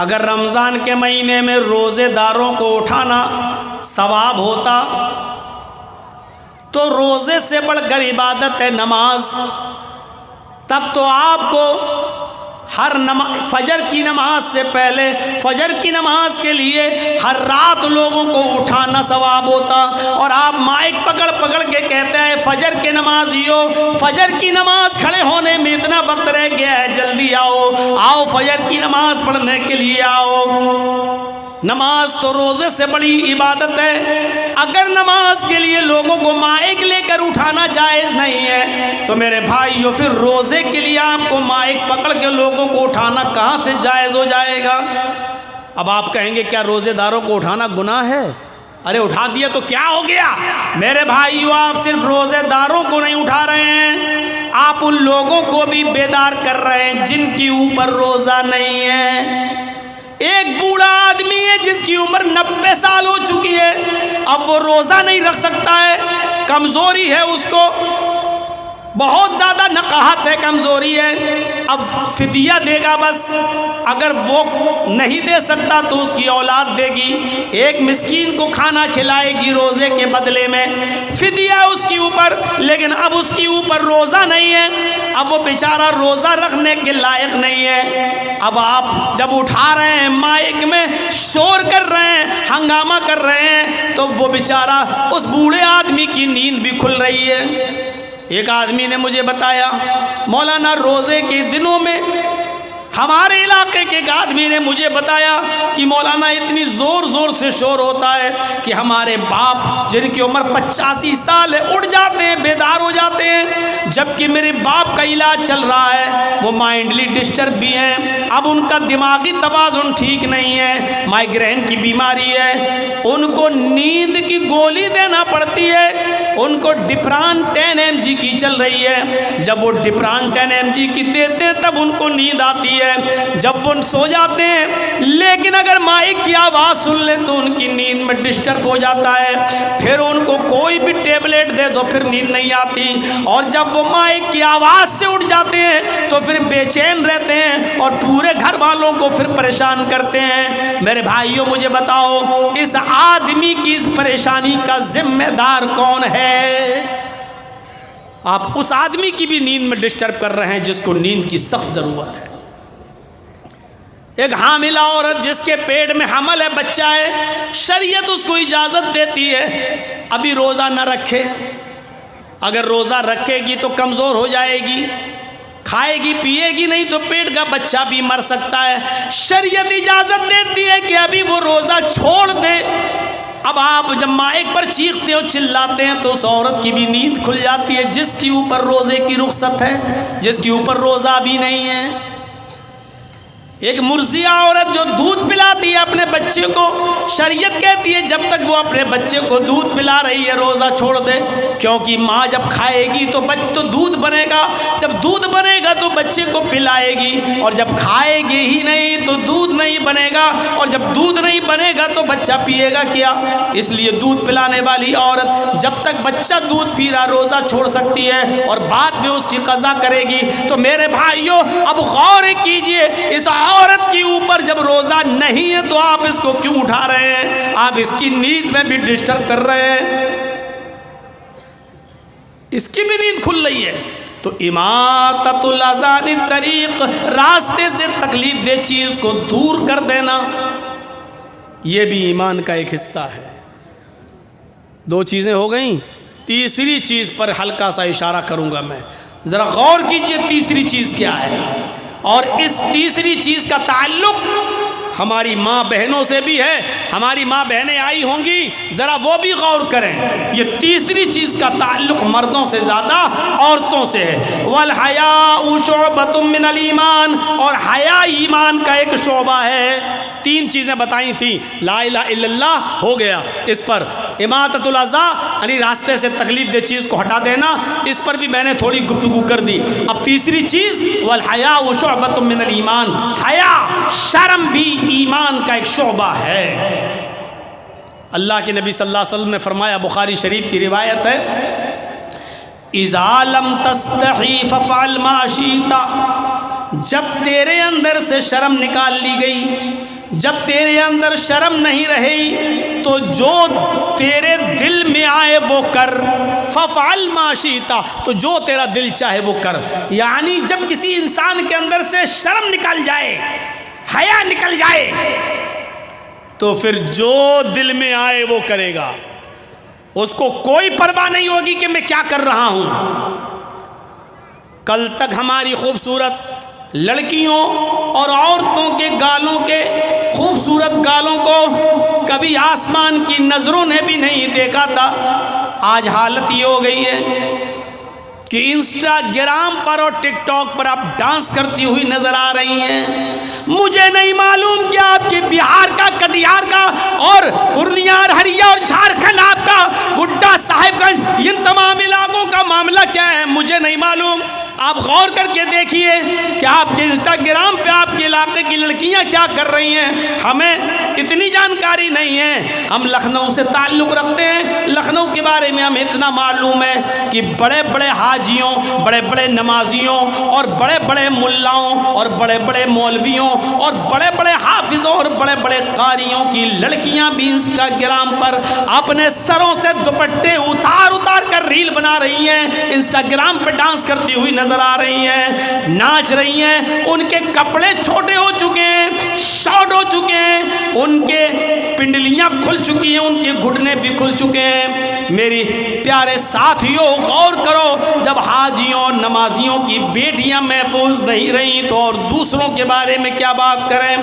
اگر رمضان کے مہینے میں روزے داروں کو اٹھانا ثواب ہوتا تو روزے سے بڑھ کر عبادت ہے نماز، تب تو آپ کو ہر فجر کی نماز سے پہلے، فجر کی نماز کے لیے ہر رات لوگوں کو اٹھانا ثواب ہوتا، اور آپ مائک پکڑ پکڑ کے کہتے ہیں فجر کے نمازیوں، فجر کی نماز کھڑے ہونے میں اتنا وقت رہ گیا ہے، جلدی آؤ، آؤ فجر کی نماز پڑھنے کے لیے آؤ۔ نماز تو روزے سے بڑی عبادت ہے۔ اگر نماز کے لیے لوگوں کو مائک لے کر اٹھانا جائز نہیں ہے تو میرے بھائیو پھر روزے کے لیے آپ کو مائک پکڑ کے لوگوں کو اٹھانا کہاں سے جائز ہو جائے گا؟ اب آپ کہیں گے کیا روزے داروں کو اٹھانا گناہ ہے؟ ارے اٹھا دیا تو کیا ہو گیا؟ میرے بھائیو، آپ صرف روزے داروں کو نہیں اٹھا رہے ہیں، آپ ان لوگوں کو بھی بیدار کر رہے ہیں جن کی اوپر روزہ نہیں ہے۔ ایک بوڑھا آدمی ہے جس کی عمر 90 سال ہو چکی ہے، اب وہ روزہ نہیں رکھ سکتا ہے، کمزوری ہے اس کو، بہت زیادہ نقاہت ہے، کمزوری ہے، اب فدیہ دے گا بس۔ اگر وہ نہیں دے سکتا تو اس کی اولاد دے گی، ایک مسکین کو کھانا کھلائے گی روزے کے بدلے میں، فدیہ اس کی اوپر، لیکن اب اس کی اوپر روزہ نہیں ہے، اب وہ بیچارہ روزہ رکھنے کے لائق نہیں ہے۔ اب آپ جب اٹھا رہے ہیں مائک میں شور کر رہے ہیں، ہنگامہ کر رہے ہیں، تو وہ بیچارہ اس بوڑھے آدمی کی نیند بھی کھل رہی ہے۔ ایک آدمی نے مجھے بتایا، مولانا روزے کے دنوں میں ہمارے علاقے کے ایک آدمی نے مجھے بتایا کہ مولانا اتنی زور زور سے شور ہوتا ہے کہ ہمارے باپ جن کی عمر 85 سال ہے اٹھ جاتے ہیں، بیدار ہو جاتے ہیں، جبکہ میرے باپ کا علاج چل رہا ہے، وہ مائنڈلی ڈسٹرب بھی ہیں، اب ان کا دماغی توازن ٹھیک نہیں ہے، مائیگرین کی بیماری ہے، ان کو نیند کی گولی دینا پڑتی ہے، ان کو ڈپران 10 mg کی چل رہی ہے، جب وہ ڈپران 10 mg کی دیتے ہیں تب ان کو نیند آتی ہے، جب وہ سو جاتے ہیں، لیکن اگر مائک کی آواز سن لیں تو ان کی نیند میں ڈسٹرب ہو جاتا ہے، پھر ان کو کوئی بھی ٹیبلٹ دے دو پھر نیند نہیں آتی، اور جب وہ مائک کی آواز سے اٹھ جاتے ہیں تو پھر بے چین رہتے ہیں اور پورے گھر والوں کو پھر پریشان کرتے ہیں۔ میرے بھائیوں مجھے بتاؤ اس آدمی کی اس پریشانی کا ذمہ دار کون ہے؟ آپ اس آدمی کی بھی نیند میں ڈسٹرب کر رہے ہیں جس کو نیند کی سخت ضرورت ہے۔ ایک حاملہ عورت جس کے پیٹ میں حمل ہے، بچہ ہے، شریعت اس کو اجازت دیتی ہے ابھی روزہ نہ رکھے، اگر روزہ رکھے گی تو کمزور ہو جائے گی، کھائے گی پیے گی نہیں تو پیٹ کا بچہ بھی مر سکتا ہے، شریعت اجازت دیتی ہے کہ ابھی وہ روزہ چھوڑ دے۔ اب آپ جب مائک پر چیختے ہو چلاتے ہیں تو اس عورت کی بھی نیند کھل جاتی ہے جس کے اوپر روزے کی رخصت ہے، جس کے اوپر روزہ بھی نہیں ہے۔ ایک مرضیہ عورت جو دودھ پلاتی ہے اپنے بچے کو، شریعت کہتی ہے جب تک وہ اپنے بچے کو دودھ پلا رہی ہے روزہ چھوڑ دے، کیونکہ ماں جب کھائے گی تو دودھ بنے گا، جب دودھ بنے گا تو بچے کو پلائے گی، اور جب کھائے گی ہی نہیں تو دودھ نہیں بنے گا، اور جب دودھ نہیں بنے گا تو بچہ پیے گا کیا؟ اس لیے دودھ پلانے والی عورت جب تک بچہ دودھ پی رہا روزہ چھوڑ سکتی ہے اور بعد میں اس کی قضا کرے گی۔ تو میرے بھائیوں اب غور کیجئے، اس عورت کے اوپر جب روزہ نہیں ہے تو آپ اس کو کیوں اٹھا رہے ہیں؟ آپ اس کی نیند میں بھی ڈسٹرب کر رہے ہیں، اس کی بھی نیند کھل رہی ہے۔ تو اماطۃ الاذى عن الطریق، راستے سے تکلیف دہ چیز کو دور کر دینا، یہ بھی ایمان کا ایک حصہ ہے۔ دو چیزیں ہو گئیں، تیسری چیز پر ہلکا سا اشارہ کروں گا میں، ذرا غور کیجئے تیسری چیز کیا ہے، اور اس تیسری چیز کا تعلق ہماری ماں بہنوں سے بھی ہے، ہماری ماں بہنیں آئی ہوں گی، ذرا وہ بھی غور کریں، یہ تیسری چیز کا تعلق مردوں سے زیادہ عورتوں سے ہے۔ والحیاء شعبۃ من الایمان، اور حیا ایمان کا ایک شعبہ ہے۔ تین چیزیں بتائی تھیں، لا الہ الا اللہ ہو گیا، اس پر اماطۃ الاذى یعنی راستے سے تکلیف دہ چیز کو ہٹا دینا، اس پر بھی میں نے تھوڑی گفتگو کر دی۔ اب تیسری چیز والحیاء شعبۃ من الایمان، حیا شرم بھی ایمان کا ایک شعبہ ہے۔ اللہ کے نبی صلی اللہ علیہ وسلم نے فرمایا، بخاری شریف کی روایت ہے، اذا لم تستحی ففعل ما شئت، جب تیرے اندر سے شرم نکال لی گئی، جب تیرے اندر شرم نہیں رہی تو جو تیرے دل میں آئے وہ کر، ففعل ما شئت، تو جو تیرا دل چاہے وہ کر۔ یعنی جب کسی انسان کے اندر سے شرم نکل جائے، حیا نکل جائے، تو پھر جو دل میں آئے وہ کرے گا، اس کو کوئی پرواہ نہیں ہوگی کہ میں کیا کر رہا ہوں۔ کل تک ہماری خوبصورت لڑکیوں اور عورتوں کے گالوں کے خوبصورت گالوں کو کبھی آسمان کی نظروں نے بھی نہیں دیکھا تھا، آج حالت یہ ہو گئی ہے کہ انسٹاگرام پر اور ٹک ٹاک پر آپ ڈانس کرتی ہوئی نظر آ رہی ہیں۔ مجھے نہیں معلوم کہ آپ کے بہار کا، کٹیہار کا اور پورنیہ اور ہریا اور جھارکھنڈ آپ کا گڈا صاحب گنج، ان تمام علاقوں کا معاملہ کیا ہے، مجھے نہیں معلوم۔ آپ غور کر کے دیکھیے کہ آپ کے انسٹاگرام پہ آپ کے علاقے کی لڑکیاں کیا کر رہی ہیں، ہمیں اتنی جانکاری نہیں ہے۔ ہم لکھنؤ سے تعلق رکھتے ہیں، لکھنؤ کے بارے میں ہمیں اتنا معلوم ہے کہ بڑے بڑے حاجیوں، بڑے بڑے نمازیوں اور بڑے بڑے ملاؤں اور بڑے بڑے مولویوں اور بڑے بڑے حافظوں اور بڑے بڑے قاریوں کی لڑکیاں بھی انسٹاگرام پر اپنے سروں سے دوپٹے اتار اتار کر ریل بنا رہی ہیں، انسٹاگرام پہ ڈانس کرتی ہوئی نظر آ رہی ہیں، ناچ رہی ہیں۔ ان کے کپڑے چھوٹے ہو چکے ہیں، شارٹ ہو چکے ہیں، ان کے پنڈلیاں کھل چکی ہیں، ان کے گھٹنے بھی کھل چکے ہیں۔ میری پیارے ساتھیوں غور کرو، جب حاجیوں اور نمازیوں کی بیٹیاں محفوظ نہیں رہیں تو اور دوسروں کے بارے میں کیا بات کریں۔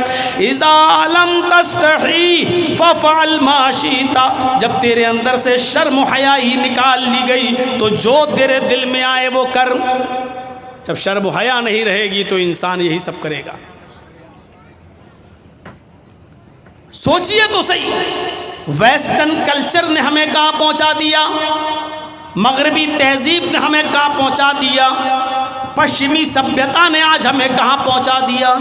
اذا لم تستحی ففعل ما شئت، جب تیرے اندر سے شرم و حیا ہی نکال لی گئی تو جو تیرے دل میں آئے وہ کر۔ جب شرم و حیا نہیں رہے گی تو انسان یہی سب کرے گا۔ سوچئے تو صحیح، ویسٹرن کلچر نے ہمیں کہاں پہنچا دیا۔ مغربی تہذیب نے ہمیں کہاں پہنچا دیا، پشچمی سبھیتا نے آج ہمیں کہاں پہنچا دیا۔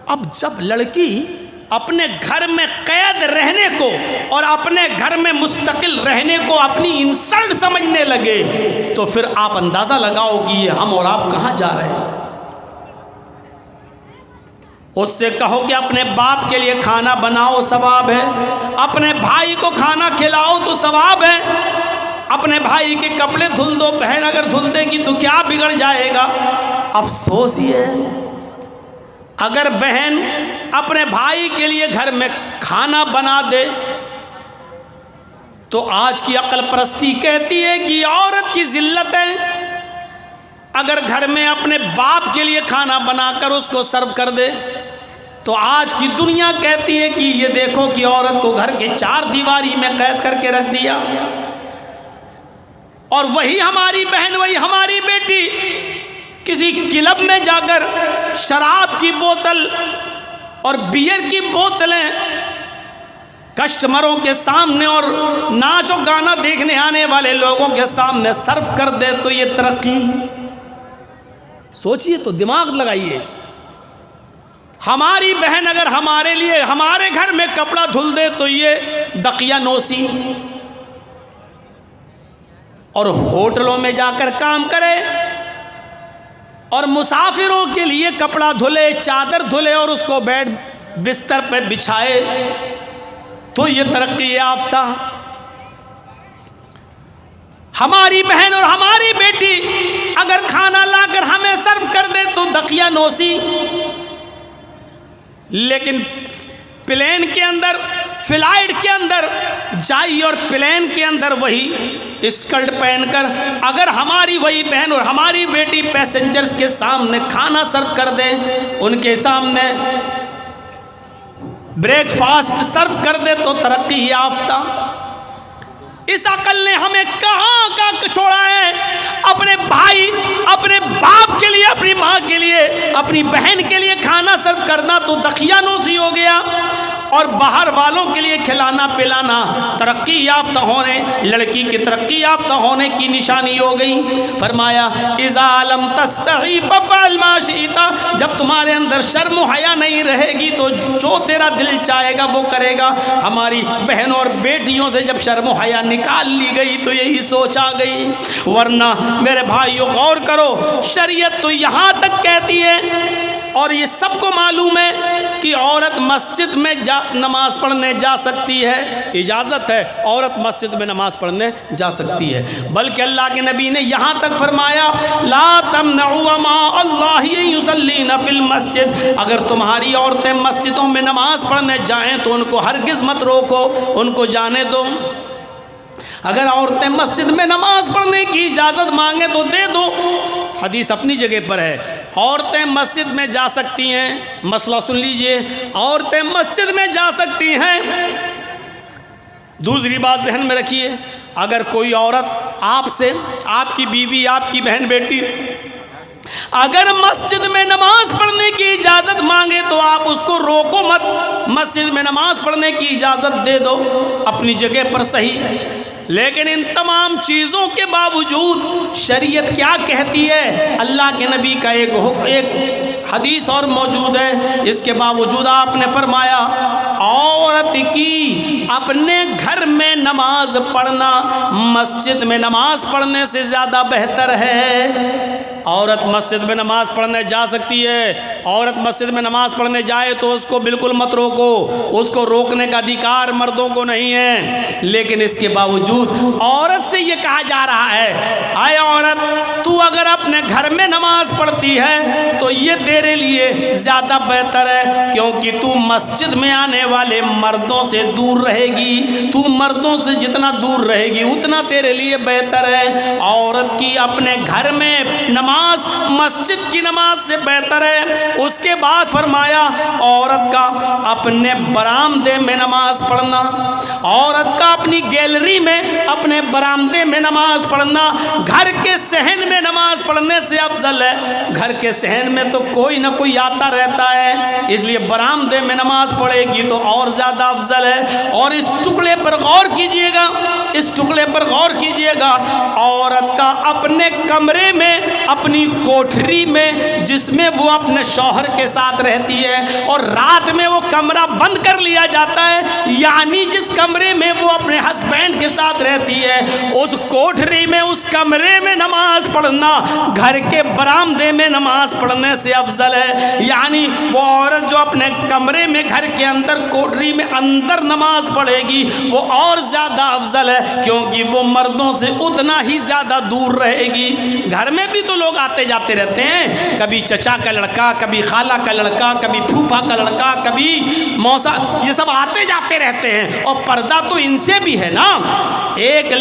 اب جب لڑکی اپنے گھر میں قید رہنے کو اور اپنے گھر میں مستقل رہنے کو اپنی انسلٹ سمجھنے لگے تو پھر آپ اندازہ لگاؤ کہ یہ ہم اور آپ کہاں جا رہے ہیں۔ اس سے کہو کہ اپنے باپ کے لیے کھانا بناؤ، ثواب ہے، اپنے بھائی کو کھانا کھلاؤ تو ثواب ہے، اپنے بھائی کے کپڑے دھل دو، بہن اگر دھل دے گی تو کیا بگڑ جائے گا۔ افسوس یہ ہے اگر بہن اپنے بھائی کے لیے گھر میں کھانا بنا دے تو آج کی عقل پرستی کہتی ہے کہ عورت کی ذلت ہے۔ اگر گھر میں اپنے باپ کے لیے کھانا بنا کر اس کو سرو کر دے تو آج کی دنیا کہتی ہے کہ یہ دیکھو کہ عورت کو گھر کے چار دیواری میں قید کر کے رکھ دیا۔ اور وہی ہماری بہن، وہی ہماری بیٹی کسی کلب میں جا کر شراب کی بوتل اور بیئر کی بوتلیں کسٹمروں کے سامنے اور ناچ و گانا دیکھنے آنے والے لوگوں کے سامنے سرو کر دے تو یہ ترقی؟ سوچئے تو، دماغ لگائیے۔ ہماری بہن اگر ہمارے لیے ہمارے گھر میں کپڑا دھل دے تو یہ دقیانوسی، اور ہوٹلوں میں جا کر کام کرے اور مسافروں کے لیے کپڑا دھلے، چادر دھلے اور اس کو بیڈ بستر پہ بچھائے تو یہ ترقی یافتہ۔ ہماری بہن اور ہماری بیٹی اگر کھانا لا کر ہمیں سرو کر دے تو دقیانوسی، لیکن پلین کے اندر، فلائٹ کے اندر جائی اور پلین کے اندر وہی اسکرٹ پہن کر اگر ہماری وہی بہن اور ہماری بیٹی پیسنجرز کے سامنے کھانا سرو کر دے، ان کے سامنے بریک فاسٹ سرو کر دے تو ترقی یافتہ۔ اس عقل نے ہمیں کہاں کا چھوڑا ہے؟ اپنے بھائی، اپنے باپ کے لیے، اپنی ماں کے لیے، اپنی بہن کے لیے کھانا سرو کرنا تو دقیانوسی ہو گیا، اور باہر والوں کے لیے کھلانا پلانا ترقی یافتہ ہونے، لڑکی کی ترقی یافتہ ہونے کی نشانی ہو گئی۔ فرمایا اذا لم تستحی ففعل ما شئت، جب تمہارے اندر شرم و حیا نہیں رہے گی تو جو تیرا دل چاہے گا وہ کرے گا۔ ہماری بہنوں اور بیٹیوں سے جب شرم و حیا نکال لی گئی تو یہی سوچ آ گئی۔ ورنہ میرے بھائیو غور کرو، شریعت تو یہاں تک کہتی ہے، اور یہ سب کو معلوم ہے کہ عورت مسجد میں نماز پڑھنے جا سکتی ہے، اجازت ہے، عورت مسجد میں نماز پڑھنے جا سکتی ہے، بلکہ اللہ کے نبی نے یہاں تک فرمایا لا تمنعوا ماء اللہ یصلین فی المسجد، اگر تمہاری عورتیں مسجدوں میں نماز پڑھنے جائیں تو ان کو ہرگز مت روکو، ان کو جانے دو۔ اگر عورتیں مسجد میں نماز پڑھنے کی اجازت مانگیں تو دے دو، حدیث اپنی جگہ پر ہے، عورتیں مسجد میں جا سکتی ہیں۔ مسئلہ سن لیجئے، عورتیں مسجد میں جا سکتی ہیں۔ دوسری بات ذہن میں رکھیے، اگر کوئی عورت آپ سے، آپ کی بیوی، آپ کی بہن بیٹی اگر مسجد میں نماز پڑھنے کی اجازت مانگے تو آپ اس کو روکو مت، مسجد میں نماز پڑھنے کی اجازت دے دو، اپنی جگہ پر صحیح۔ لیکن ان تمام چیزوں کے باوجود شریعت کیا کہتی ہے؟ اللہ کے نبی کا ایک حدیث اور موجود ہے، اس کے باوجود آپ نے فرمایا عورت کی اپنے گھر میں نماز پڑھنا مسجد میں نماز پڑھنے سے زیادہ بہتر ہے۔ عورت مسجد میں نماز پڑھنے جا سکتی ہے، عورت مسجد میں نماز پڑھنے جائے تو اس کو بالکل مت روکو، اس کو روکنے کا ادھیکار مردوں کو نہیں ہے، لیکن اس کے باوجود عورت سے یہ کہا جا رہا ہے اے عورت تو اگر اپنے گھر میں نماز پڑھتی ہے تو یہ تیرے لیے زیادہ بہتر ہے، کیونکہ تو مسجد میں آنے والے مردوں سے دور رہے گی، تو مردوں سے جتنا دور رہے گی اتنا تیرے لیے بہتر ہے۔ عورت کی اپنے گھر میں نماز مسجد کی نماز سے بہتر ہے۔ اس کے بعد فرمایا عورت کا اپنے برآمدے میں نماز پڑھنا، عورت کا اپنی گیلری میں، اپنے برآمدے میں نماز پڑھنا، گھر کے صحن میں نماز پڑھنا پڑھنے سے افضل ہے۔ گھر کے صحن میں تو کوئی نہ کوئی آتا رہتا ہے، اس لیے برآمدے میں نماز پڑھے گی تو اور زیادہ افضل ہے۔ اور اس ٹکڑے پر غور کیجئے گا، اس ٹکڑے پر غور کیجئے گا، عورت کا اپنے کمرے میں، اپنی کوٹھری میں، جس میں وہ اپنے شوہر کے ساتھ رہتی ہے، اور رات میں وہ کمرہ بند کر لیا جاتا ہے، یعنی جس کمرے میں وہ اپنے ہسبینڈ کے ساتھ رہتی ہے، اس کوٹھری میں، اس کمرے میں نماز پڑھنا گھر کے برآمدے میں نماز پڑھنے سے افضل ہے۔ یعنی وہ عورت جو اپنے کمرے میں، گھر کے اندر، کوٹھری میں اندر نماز پڑھے گی وہ اور زیادہ افضل ہے، کیونکہ وہ مردوں سے اتنا ہی زیادہ دور رہے گی۔ گھر میں بھی تو لوگ آتے جاتے رہتے ہیں، کبھی چچا کا لڑکا، کبھی خالہ کا لڑکا، کبھی پھوپھا کا لڑکا، کبھی موسا، یہ سب آتے جاتے رہتے ہیں، اور پردہ تو ان سے بھی ہے نا۔ ایک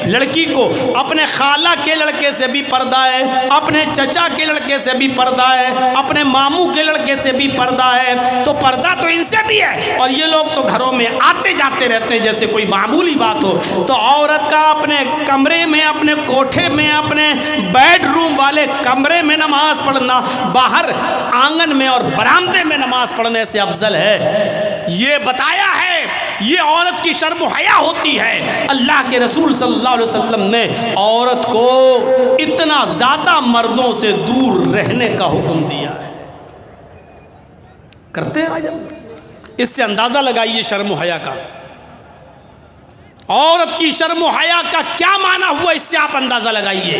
لڑکی کو اپنے خالہ کے لڑکے سے بھی پردہ ہے، اپنے چچا کے لڑکے سے بھی پردہ ہے، اپنے ماموں کے لڑکے سے بھی پردہ ہے، تو پردہ تو ان سے بھی ہے، اور یہ لوگ تو گھروں میں آتے جاتے رہتے ہیں جیسے کوئی معمولی بات ہو۔ تو عورت کا اپنے کمرے میں، اپنے کوٹھے میں، اپنے بیڈ روم والے کمرے میں نماز پڑھنا باہر آنگن میں اور برآمدے میں نماز پڑھنے سے افضل ہے۔ یہ بتایا ہے، یہ عورت کی شرم و حیا ہوتی ہے۔ اللہ کے رسول صلی اللہ علیہ وسلم نے عورت کو اتنا زیادہ مردوں سے دور رہنے کا حکم دیا ہے۔ کرتے ہیں آج ہم؟ اس سے اندازہ لگائیے شرم و حیا کا، عورت کی شرم و حیا کا کیا معنی ہوا، اس سے آپ اندازہ لگائیے۔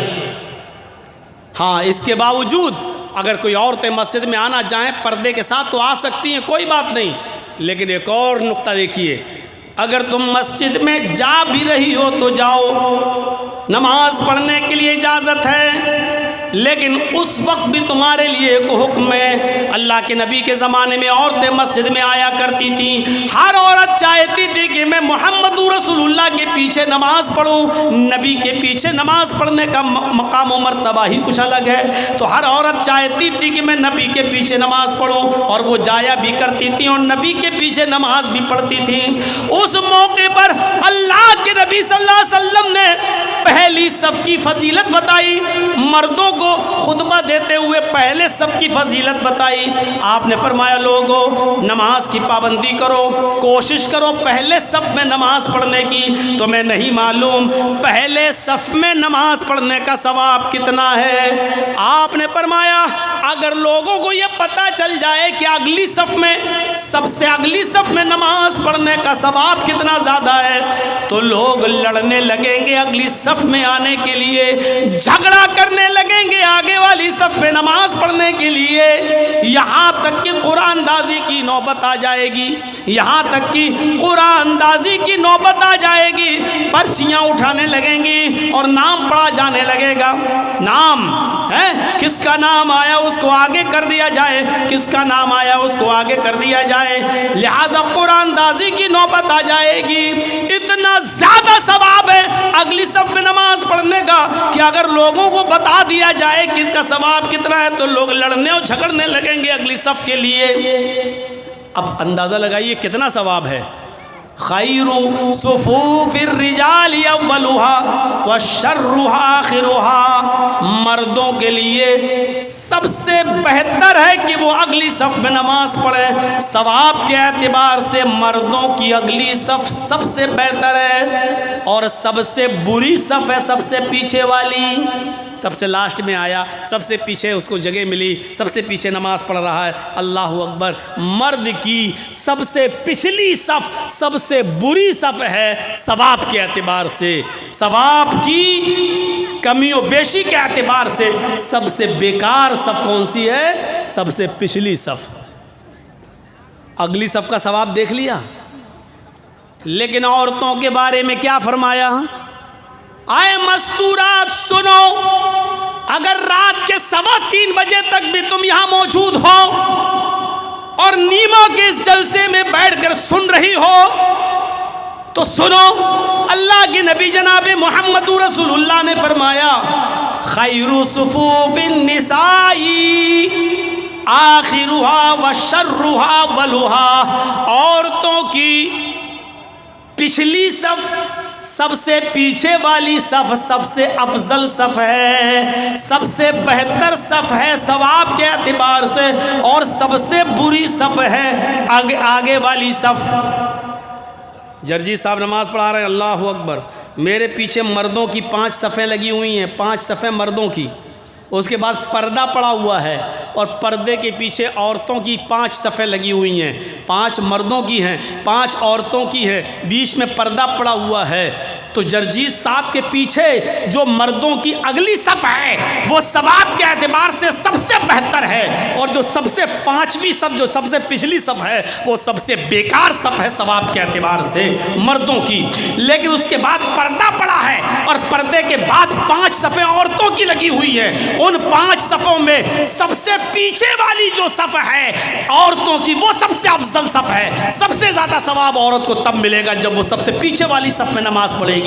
ہاں، اس کے باوجود اگر کوئی عورتیں مسجد میں آنا چاہیں پردے کے ساتھ تو آ سکتی ہیں، کوئی بات نہیں، لیکن ایک اور نقطہ دیکھیے، اگر تم مسجد میں جا بھی رہی ہو تو جاؤ، نماز پڑھنے کے لیے اجازت ہے، لیکن اس وقت بھی تمہارے لیے ایک حکم ہے۔ اللہ کے نبی کے زمانے میں عورتیں مسجد میں آیا کرتی تھیں، ہر عورت چاہتی تھی کہ میں محمد رسول اللہ کے پیچھے نماز پڑھوں۔ نبی کے پیچھے نماز پڑھنے کا مقام و مرتبہ ہی کچھ الگ ہے، تو ہر عورت چاہتی تھی کہ میں نبی کے پیچھے نماز پڑھوں، اور وہ جایا بھی کرتی تھی اور نبی کے پیچھے نماز بھی پڑھتی تھی۔ اس موقع پر اللہ کے نبی صلی اللہ علیہ وسلم نے پہلی صف کی فضیلت بتائی، مردوں کو خطبہ دیتے ہوئے پہلے صف کی فضیلت بتائی۔ آپ نے فرمایا لوگو نماز کی پابندی کرو، کوشش کرو پہلے صف میں نماز پڑھنے کی۔ تمہیں نہیں معلوم پہلے صف میں نماز پڑھنے کا ثواب کتنا ہے؟ آپ نے فرمایا اگر لوگوں کو یہ پتہ چل جائے کہ اگلی صف میں، سب سے اگلی صف میں نماز پڑھنے کا ثواب کتنا زیادہ ہے، تو لوگ لڑنے لگیں گے اگلی صف میں آنے کے لیے، جھگڑا کرنے لگیں گے آگے والی صف میں نماز پڑھنے کے لیے، یہاں تک کہ قرآن اندازی کی نوبت آ جائے گی، یہاں تک کہ قرآن اندازی کی نوبت آ جائے گی، پرچیاں اٹھانے لگیں گی اور نام پڑھا جانے لگے گا۔ نام ہے، کس کا نام آیا اس کو آگے کر دیا جائے، کس کا نام آیا اس کو آگے کر دیا جائے، لہذا قرآن اندازی کی نوبت آ جائے گی۔ اتنا زیادہ ثواب ہے اگلی صف میں نماز پڑھنے کا کہ اگر لوگوں کو بتا دیا جائے کہ اس کا ثواب کتنا ہے تو لوگ لڑنے اور جھگڑنے لگیں گے اگلی صف کے لیے۔ اب اندازہ لگائیے کتنا ثواب ہے۔ خیر صفوف الرجال اولها وشرها آخرها، مردوں کے لیے سب سے بہتر ہے کہ وہ اگلی صف میں نماز پڑھیں۔ ثواب کے اعتبار سے مردوں کی اگلی صف سب سے بہتر ہے، اور سب سے بری صف ہے سب سے پیچھے والی۔ سب سے لاسٹ میں آیا، سب سے پیچھے اس کو جگہ ملی، سب سے پیچھے نماز پڑھ رہا ہے، اللہ اکبر۔ مرد کی سب سے پچھلی صف سب سے بری صف ہے ثواب کے اعتبار سے، ثواب کی کمی و بیشی کے اعتبار سے سب سے بیکار صف کون سی ہے؟ سب سے پچھلی صف۔ اگلی صف کا ثواب دیکھ لیا، لیکن عورتوں کے بارے میں کیا فرمایا؟ آئے مستورات سنو، اگر رات کے 3:15 بجے تک بھی تم یہاں موجود ہو اور نیما کے اس جلسے میں بیٹھ کر سن رہی ہو تو سنو، اللہ کے نبی جناب محمد رسول اللہ نے فرمایا خیر صفوف النساء آخرها وشرها اولها، عورتوں کی پچھلی صف سب سے پیچھے والی صف سب سے افضل صف ہے، سب سے بہتر صف ہے ثواب کے اعتبار سے، اور سب سے بری صف ہے آگے والی صف۔ جرجی صاحب نماز پڑھا رہے ہیں، اللہ اکبر، میرے پیچھے مردوں کی 5 صفیں لگی ہوئی ہیں، 5 صفیں مردوں کی، اس کے بعد پردہ پڑا ہوا ہے، اور پردے کے پیچھے عورتوں کی 5 صفیں لگی ہوئی ہیں، 5 مردوں کی ہیں، 5 عورتوں کی ہے، بیچ میں پردہ پڑا ہوا ہے۔ تو جرجیت صاحب کے پیچھے جو مردوں کی اگلی صف ہے وہ ثواب کے اعتبار سے سب سے بہتر ہے، اور جو سب سے 5ویں صف جو سب سے پچھلی صف ہے وہ سب سے بیکار صف ہے ثواب کے اعتبار سے مردوں کی۔ لیکن اس کے بعد پردہ پڑا ہے، اور پردے کے بعد 5 صفیں عورتوں کی لگی ہوئی ہیں، ان 5 صفوں میں سب سے پیچھے والی جو صف ہے عورتوں کی وہ سب سے افضل صف ہے۔ سب سے زیادہ ثواب عورت کو تب ملے گا جب وہ سب سے پیچھے والی صف میں نماز پڑھے گی،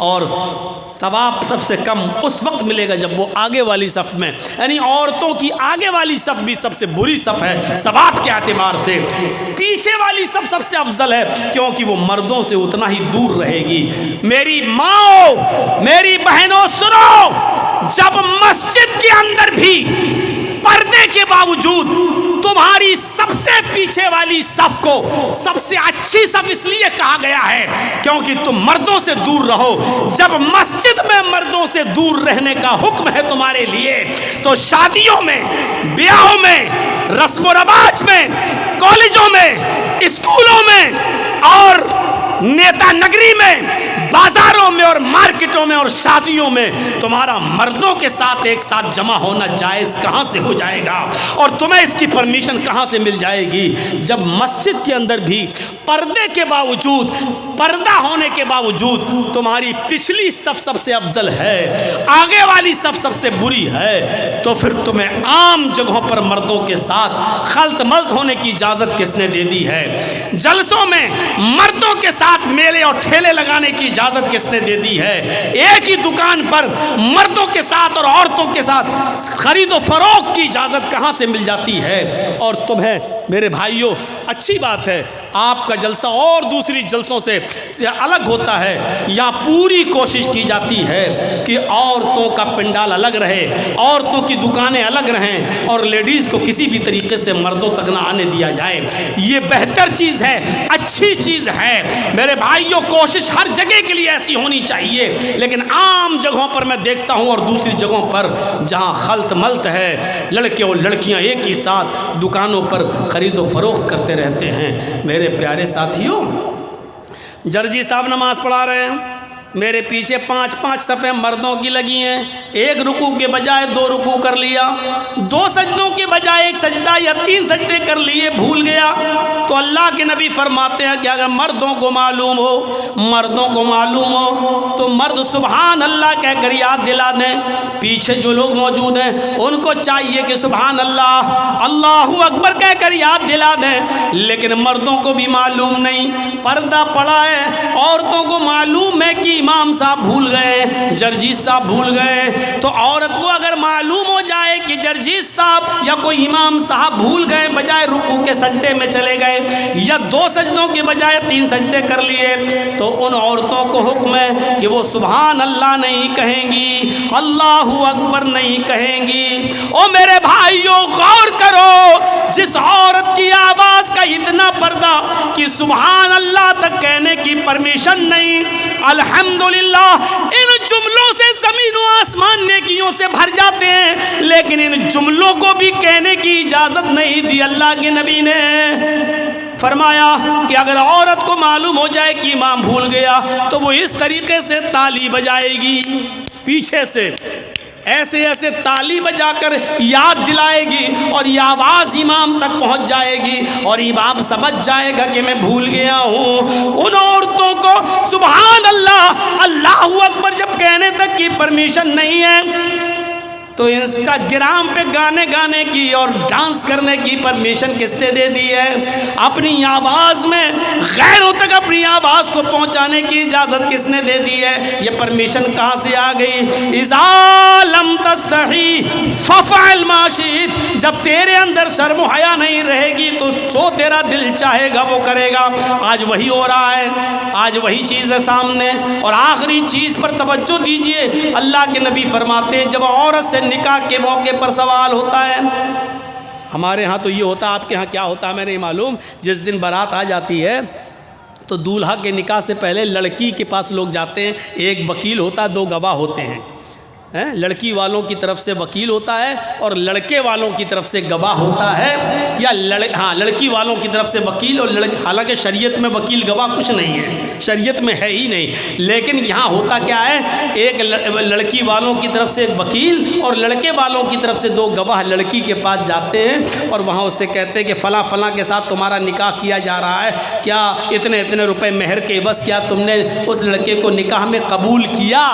اور ثواب سب سے کم اس وقت ملے گا جب وہ آگے والی صف میں، یعنی عورتوں کی آگے والی صف بھی سب سے بری صف ہے ثواب کے اعتبار سے، پیچھے والی صف سب سے افضل ہے کیونکہ وہ مردوں سے اتنا ہی دور رہے گی۔ میری ماں، میری بہنوں سنو، جب مسجد کے اندر بھی پردے کے باوجود تمہاری سب سے پیچھے والی صف کو سب سے اچھی صف اس لیے کہا گیا ہے کیونکہ تم مردوں سے دور رہو۔ جب مسجد میں مردوں سے دور رہنے کا حکم ہے تمہارے لیے، تو شادیوں میں، بیاہوں میں، رسم و رواج میں، کالجوں میں، اسکولوں میں، اور نیتا نگری میں، بازاروں میں اور مارکیٹوں میں اور شادیوں میں تمہارا مردوں کے ساتھ ایک ساتھ جمع ہونا جائز کہاں سے ہو جائے گا، اور تمہیں اس کی پرمیشن کہاں سے مل جائے گی جب مسجد کے اندر بھی پردے کے باوجود، پردہ ہونے کے باوجود تمہاری پچھلی صف سب سے افضل ہے، آگے والی صف سب سے بری ہے، تو پھر تمہیں عام جگہوں پر مردوں کے ساتھ خلط ملط ہونے کی اجازت کس نے دے دی ہے؟ جلسوں میں مردوں کے ساتھ میلے اور ٹھیلے لگانے کی اجازت کس نے دے دی ہے؟ ایک ہی دکان پر مردوں کے ساتھ اور عورتوں کے ساتھ خرید و فروخت کی اجازت کہاں سے مل جاتی ہے؟ اور تمہیں میرے بھائیوں، اچھی بات ہے آپ کا جلسہ اور دوسری جلسوں سے الگ ہوتا ہے، یہاں پوری کوشش کی جاتی ہے کہ عورتوں کا پنڈال الگ رہے، عورتوں کی دکانیں الگ رہیں، اور لیڈیز کو کسی بھی طریقے سے مردوں تک نہ آنے دیا جائے۔ یہ بہتر چیز ہے، اچھی چیز ہے میرے بھائیوں، کوشش ہر جگہ کے لیے ایسی ہونی چاہیے، لیکن عام جگہوں پر میں دیکھتا ہوں اور دوسری جگہوں پر جہاں خلط ملط ہے، لڑکے اور لڑکیاں ایک ہی ساتھ دکانوں پر خرید و فروخت کرتے رہتے ہیں۔ میرے پیارے ساتھیوں، جرجی صاحب نماز پڑھا رہے ہیں، میرے پیچھے 5 صفیں مردوں کی لگی ہیں، ایک رکوع کے بجائے 2 رکوع کر لیا، 2 سجدوں کے بجائے 1 سجدہ یا 3 سجدے کر لیے، بھول گیا، تو اللہ کے نبی فرماتے ہیں کہ اگر مردوں کو معلوم ہو تو مرد سبحان اللہ کہہ کر یاد دلا دیں۔ پیچھے جو لوگ موجود ہیں ان کو چاہیے کہ سبحان اللہ، اللہ اکبر کہہ کر یاد دلا دیں، لیکن مردوں کو بھی معلوم نہیں، پردہ پڑا ہے، عورتوں کو معلوم ہے کہ امام صاحب بھول گئے، جرجیت صاحب بھول گئے، تو عورت کو اگر معلوم ہو جائے کہ جرجیت صاحب یا کوئی امام صاحب بھول گئے، بجائے رکوع کے سجدے میں چلے گئے یا 2 سجدوں کے بجائے 3 سجدے کر لیے، تو ان عورتوں کو حکم ہے کہ وہ سبحان اللہ نہیں کہیں گی، اللہ اکبر نہیں کہیں گی۔ او میرے بھائیوں، غور کرو، جس عورت کی آواز کا اتنا پردہ کہ سبحان اللہ تک کہنے کی پرمیشن نہیں، الحمدللہ ان جملوں سے زمین و آسمان نیکیوں سے بھر جاتے ہیں، لیکن ان جملوں کو بھی کہنے کی اجازت نہیں دی۔ اللہ کے نبی نے فرمایا کہ اگر عورت کو معلوم ہو جائے کہ امام بھول گیا تو وہ اس طریقے سے تالی بجائے گی، پیچھے سے ایسے ایسے تالی بجا کر یاد دلائے گی، اور یہ آواز امام تک پہنچ جائے گی اور امام سمجھ جائے گا کہ میں بھول گیا ہوں۔ ان عورتوں کو سبحان اللہ، اللہ اکبر جب کہنے تک کی پرمیشن نہیں ہے تو انسٹاگرام پہ گانے کی اور ڈانس کرنے کی پرمیشن کس نے دے دی ہے؟ اپنی آواز میں غیروں تک اپنی آواز کو پہنچانے کی اجازت کس نے دے دی ہے؟ یہ پرمیشن کہاں سے آ گئی؟ اذا لم تستحی ففعل ما شئت، جب تیرے اندر شرم و حیا نہیں رہے گی تو جو تیرا دل چاہے گا وہ کرے گا۔ آج وہی ہو رہا ہے، آج وہی چیز ہے سامنے۔ اور آخری چیز پر توجہ دیجئے، اللہ کے نبی فرماتے ہیں جب عورت سے نکاح کے موقع پر سوال ہوتا ہے، ہمارے ہاں تو یہ ہوتا ہے، آپ کے ہاں کیا ہوتا ہے میں نہیں معلوم، جس دن بارات آ جاتی ہے تو دولہا کے نکاح سے پہلے لڑکی کے پاس لوگ جاتے ہیں، ایک وکیل ہوتا ہے، 2 گواہ ہوتے ہیں، لڑکی والوں کی طرف سے وکیل ہوتا ہے اور لڑکے والوں کی طرف سے گواہ ہوتا ہے، یا لڑکی والوں کی طرف سے وکیل اور حالانکہ شریعت میں وکیل گواہ کچھ نہیں ہے، شریعت میں ہے ہی نہیں، لیکن یہاں ہوتا کیا ہے، ایک لڑکی والوں کی طرف سے ایک وکیل اور لڑکے والوں کی طرف سے 2 گواہ لڑکی کے پاس جاتے ہیں اور وہاں اس سے کہتے ہیں کہ فلاں فلاں کے ساتھ تمہارا نکاح کیا جا رہا ہے، کیا اتنے روپے مہر کے عوض کیا تم نے اس لڑکے کو نکاح میں قبول کیا؟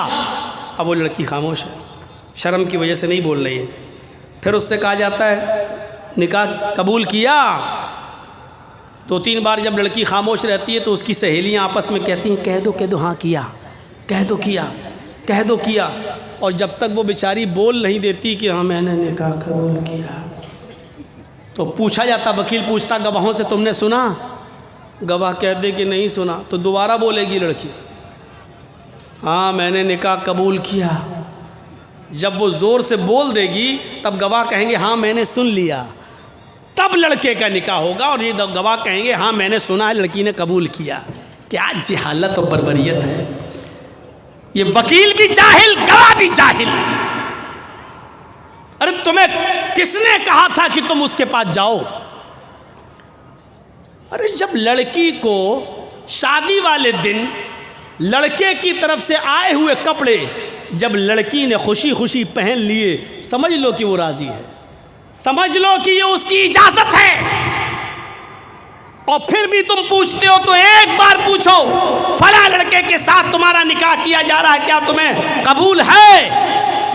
اب وہ لڑکی خاموش ہے، شرم کی وجہ سے نہیں بول رہی ہے۔ پھر اس سے کہا جاتا ہے نکاح قبول کیا؟ 2-3 بار جب لڑکی خاموش رہتی ہے تو اس کی سہیلیاں آپس میں کہتی ہیں کہہ دو ہاں کیا، کہہ دو کیا، اور جب تک وہ بیچاری بول نہیں دیتی کہ ہاں میں نے نکاح قبول کیا تو پوچھا جاتا، وکیل پوچھتا گواہوں سے تم نے سنا؟ گواہ کہہ دے کہ نہیں سنا، تو دوبارہ بولے گی لڑکی ہاں میں نے نکاح قبول کیا۔ جب وہ زور سے بول دے گی تب گواہ کہیں گے ہاں میں نے سن لیا، تب لڑکے کا نکاح ہوگا، اور یہ گواہ کہیں گے ہاں میں نے سنا ہے لڑکی نے قبول کیا۔ کیا جہالت اور بربریت ہے! یہ وکیل بھی جاہل، گواہ بھی جاہل۔ ارے تمہیں کس نے کہا تھا کہ تم اس کے پاس جاؤ؟ ارے جب لڑکی کو شادی والے دن لڑکے کی طرف سے آئے ہوئے کپڑے جب لڑکی نے خوشی خوشی پہن لیے، سمجھ لو کہ وہ راضی ہے، سمجھ لو کہ یہ اس کی اجازت ہے، اور پھر بھی تم پوچھتے ہو تو ایک بار پوچھو فلاں لڑکے کے ساتھ تمہارا نکاح کیا جا رہا ہے، کیا تمہیں قبول ہے؟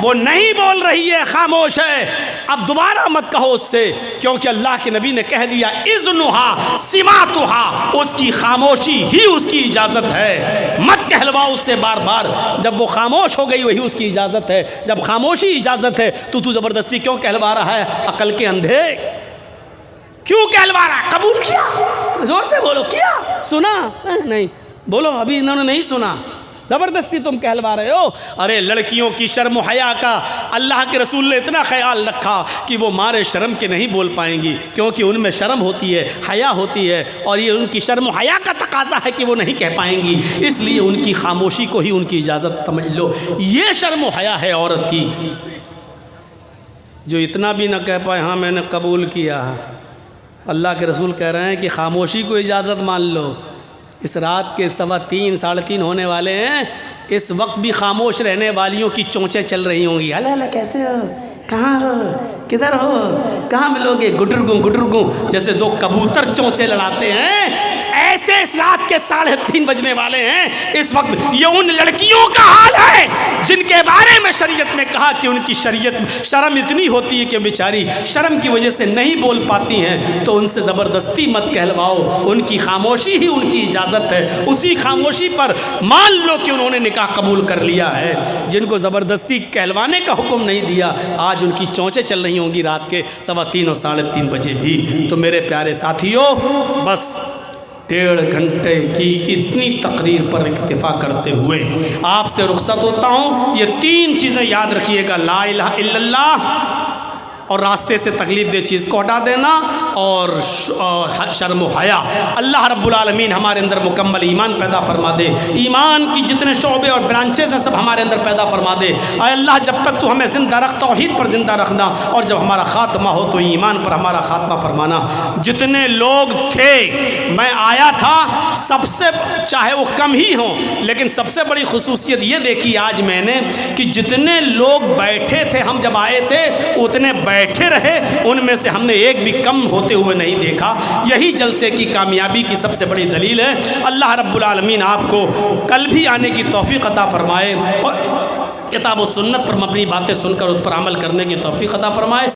وہ نہیں بول رہی ہے، خاموش ہے۔ اب دوبارہ مت کہو اس سے، کیونکہ اللہ کے نبی نے کہہ دیا اذنھا سماعتھا، اس کی خاموشی ہی اس کی اجازت ہے، مت کہلواؤ اس سے بار بار۔ جب وہ خاموش ہو گئی وہی اس کی اجازت ہے، جب خاموشی اجازت ہے تو زبردستی کیوں کہلوا رہا ہے؟ عقل کے اندھے کیوں کہلوا رہا ہے؟ قبول کیا، زور سے بولو، کیا سنا؟ نہیں بولو، ابھی انہوں نے نہیں سنا، زبردستی تم کہلوا رہے ہو۔ ارے لڑکیوں کی شرم و حیا کا اللہ کے رسول نے اتنا خیال رکھا کہ وہ مارے شرم کے نہیں بول پائیں گی، کیونکہ ان میں شرم ہوتی ہے، حیا ہوتی ہے، اور یہ ان کی شرم و حیا کا تقاضا ہے کہ وہ نہیں کہہ پائیں گی، اس لیے ان کی خاموشی کو ہی ان کی اجازت سمجھ لو۔ یہ شرم و حیا ہے عورت کی، جو اتنا بھی نہ کہہ پائے ہاں میں نے قبول کیا۔ اللہ کے رسول کہہ رہے ہیں کہ خاموشی کو اجازت مان لو۔ اس رات کے 3:15 3:30 ہونے والے ہیں، اس وقت بھی خاموش رہنے والیوں کی چونچیں چل رہی ہوں گی، اللہ اللہ کیسے ہو، کہاں ہو، کدھر ہو، کہاں ملو گے، گڈرگوں جیسے 2 کبوتر چونچیں لڑاتے ہیں، ایسے اس رات کے 3:30 بجنے والے ہیں۔ اس وقت یہ ان لڑکیوں کا حال ہے جن کے بارے میں شریعت نے کہا کہ ان کی شرم اتنی ہوتی ہے کہ بیچاری شرم کی وجہ سے نہیں بول پاتی ہیں، تو ان سے زبردستی مت کہلواؤ، ان کی خاموشی ہی ان کی اجازت ہے، اسی خاموشی پر مان لو کہ انہوں نے نکاح قبول کر لیا ہے۔ جن کو زبردستی کہلوانے کا حکم نہیں دیا، آج ان کی چونچیں چل رہی ہوں گی رات کے 3:15 اور 3:30 بجے بھی۔ تو میرے پیارے ساتھیوں، بس 1.5 گھنٹے کی اتنی تقریر پر اکتفا کرتے ہوئے آپ سے رخصت ہوتا ہوں۔ یہ 3 چیزیں یاد رکھیے گا، لا الہ الا اللہ، اور راستے سے تکلیف دہ چیز کو ہٹا دینا، اور شرم و حیا۔ اللہ رب العالمین ہمارے اندر مکمل ایمان پیدا فرما دے، ایمان کی جتنے شعبے اور برانچز ہیں سب ہمارے اندر پیدا فرما دے۔ اے اللہ جب تک تو ہمیں زندہ رکھ، توحید پر زندہ رکھنا، اور جب ہمارا خاتمہ ہو تو ایمان پر ہمارا خاتمہ فرمانا۔ جتنے لوگ تھے، میں آیا تھا، سب سے چاہے وہ کم ہی ہوں، لیکن سب سے بڑی خصوصیت یہ دیکھی آج میں نے کہ جتنے لوگ بیٹھے تھے، ہم جب آئے تھے اتنے بیٹھے رہے، ان میں سے ہم نے ایک بھی کم ہوتے ہوئے نہیں دیکھا۔ یہی جلسے کی کامیابی کی سب سے بڑی دلیل ہے۔ اللہ رب العالمین آپ کو کل بھی آنے کی توفیق عطا فرمائے، اور کتاب و سنت پر مبنی باتیں سن کر اس پر عمل کرنے کی توفیق عطا فرمائے۔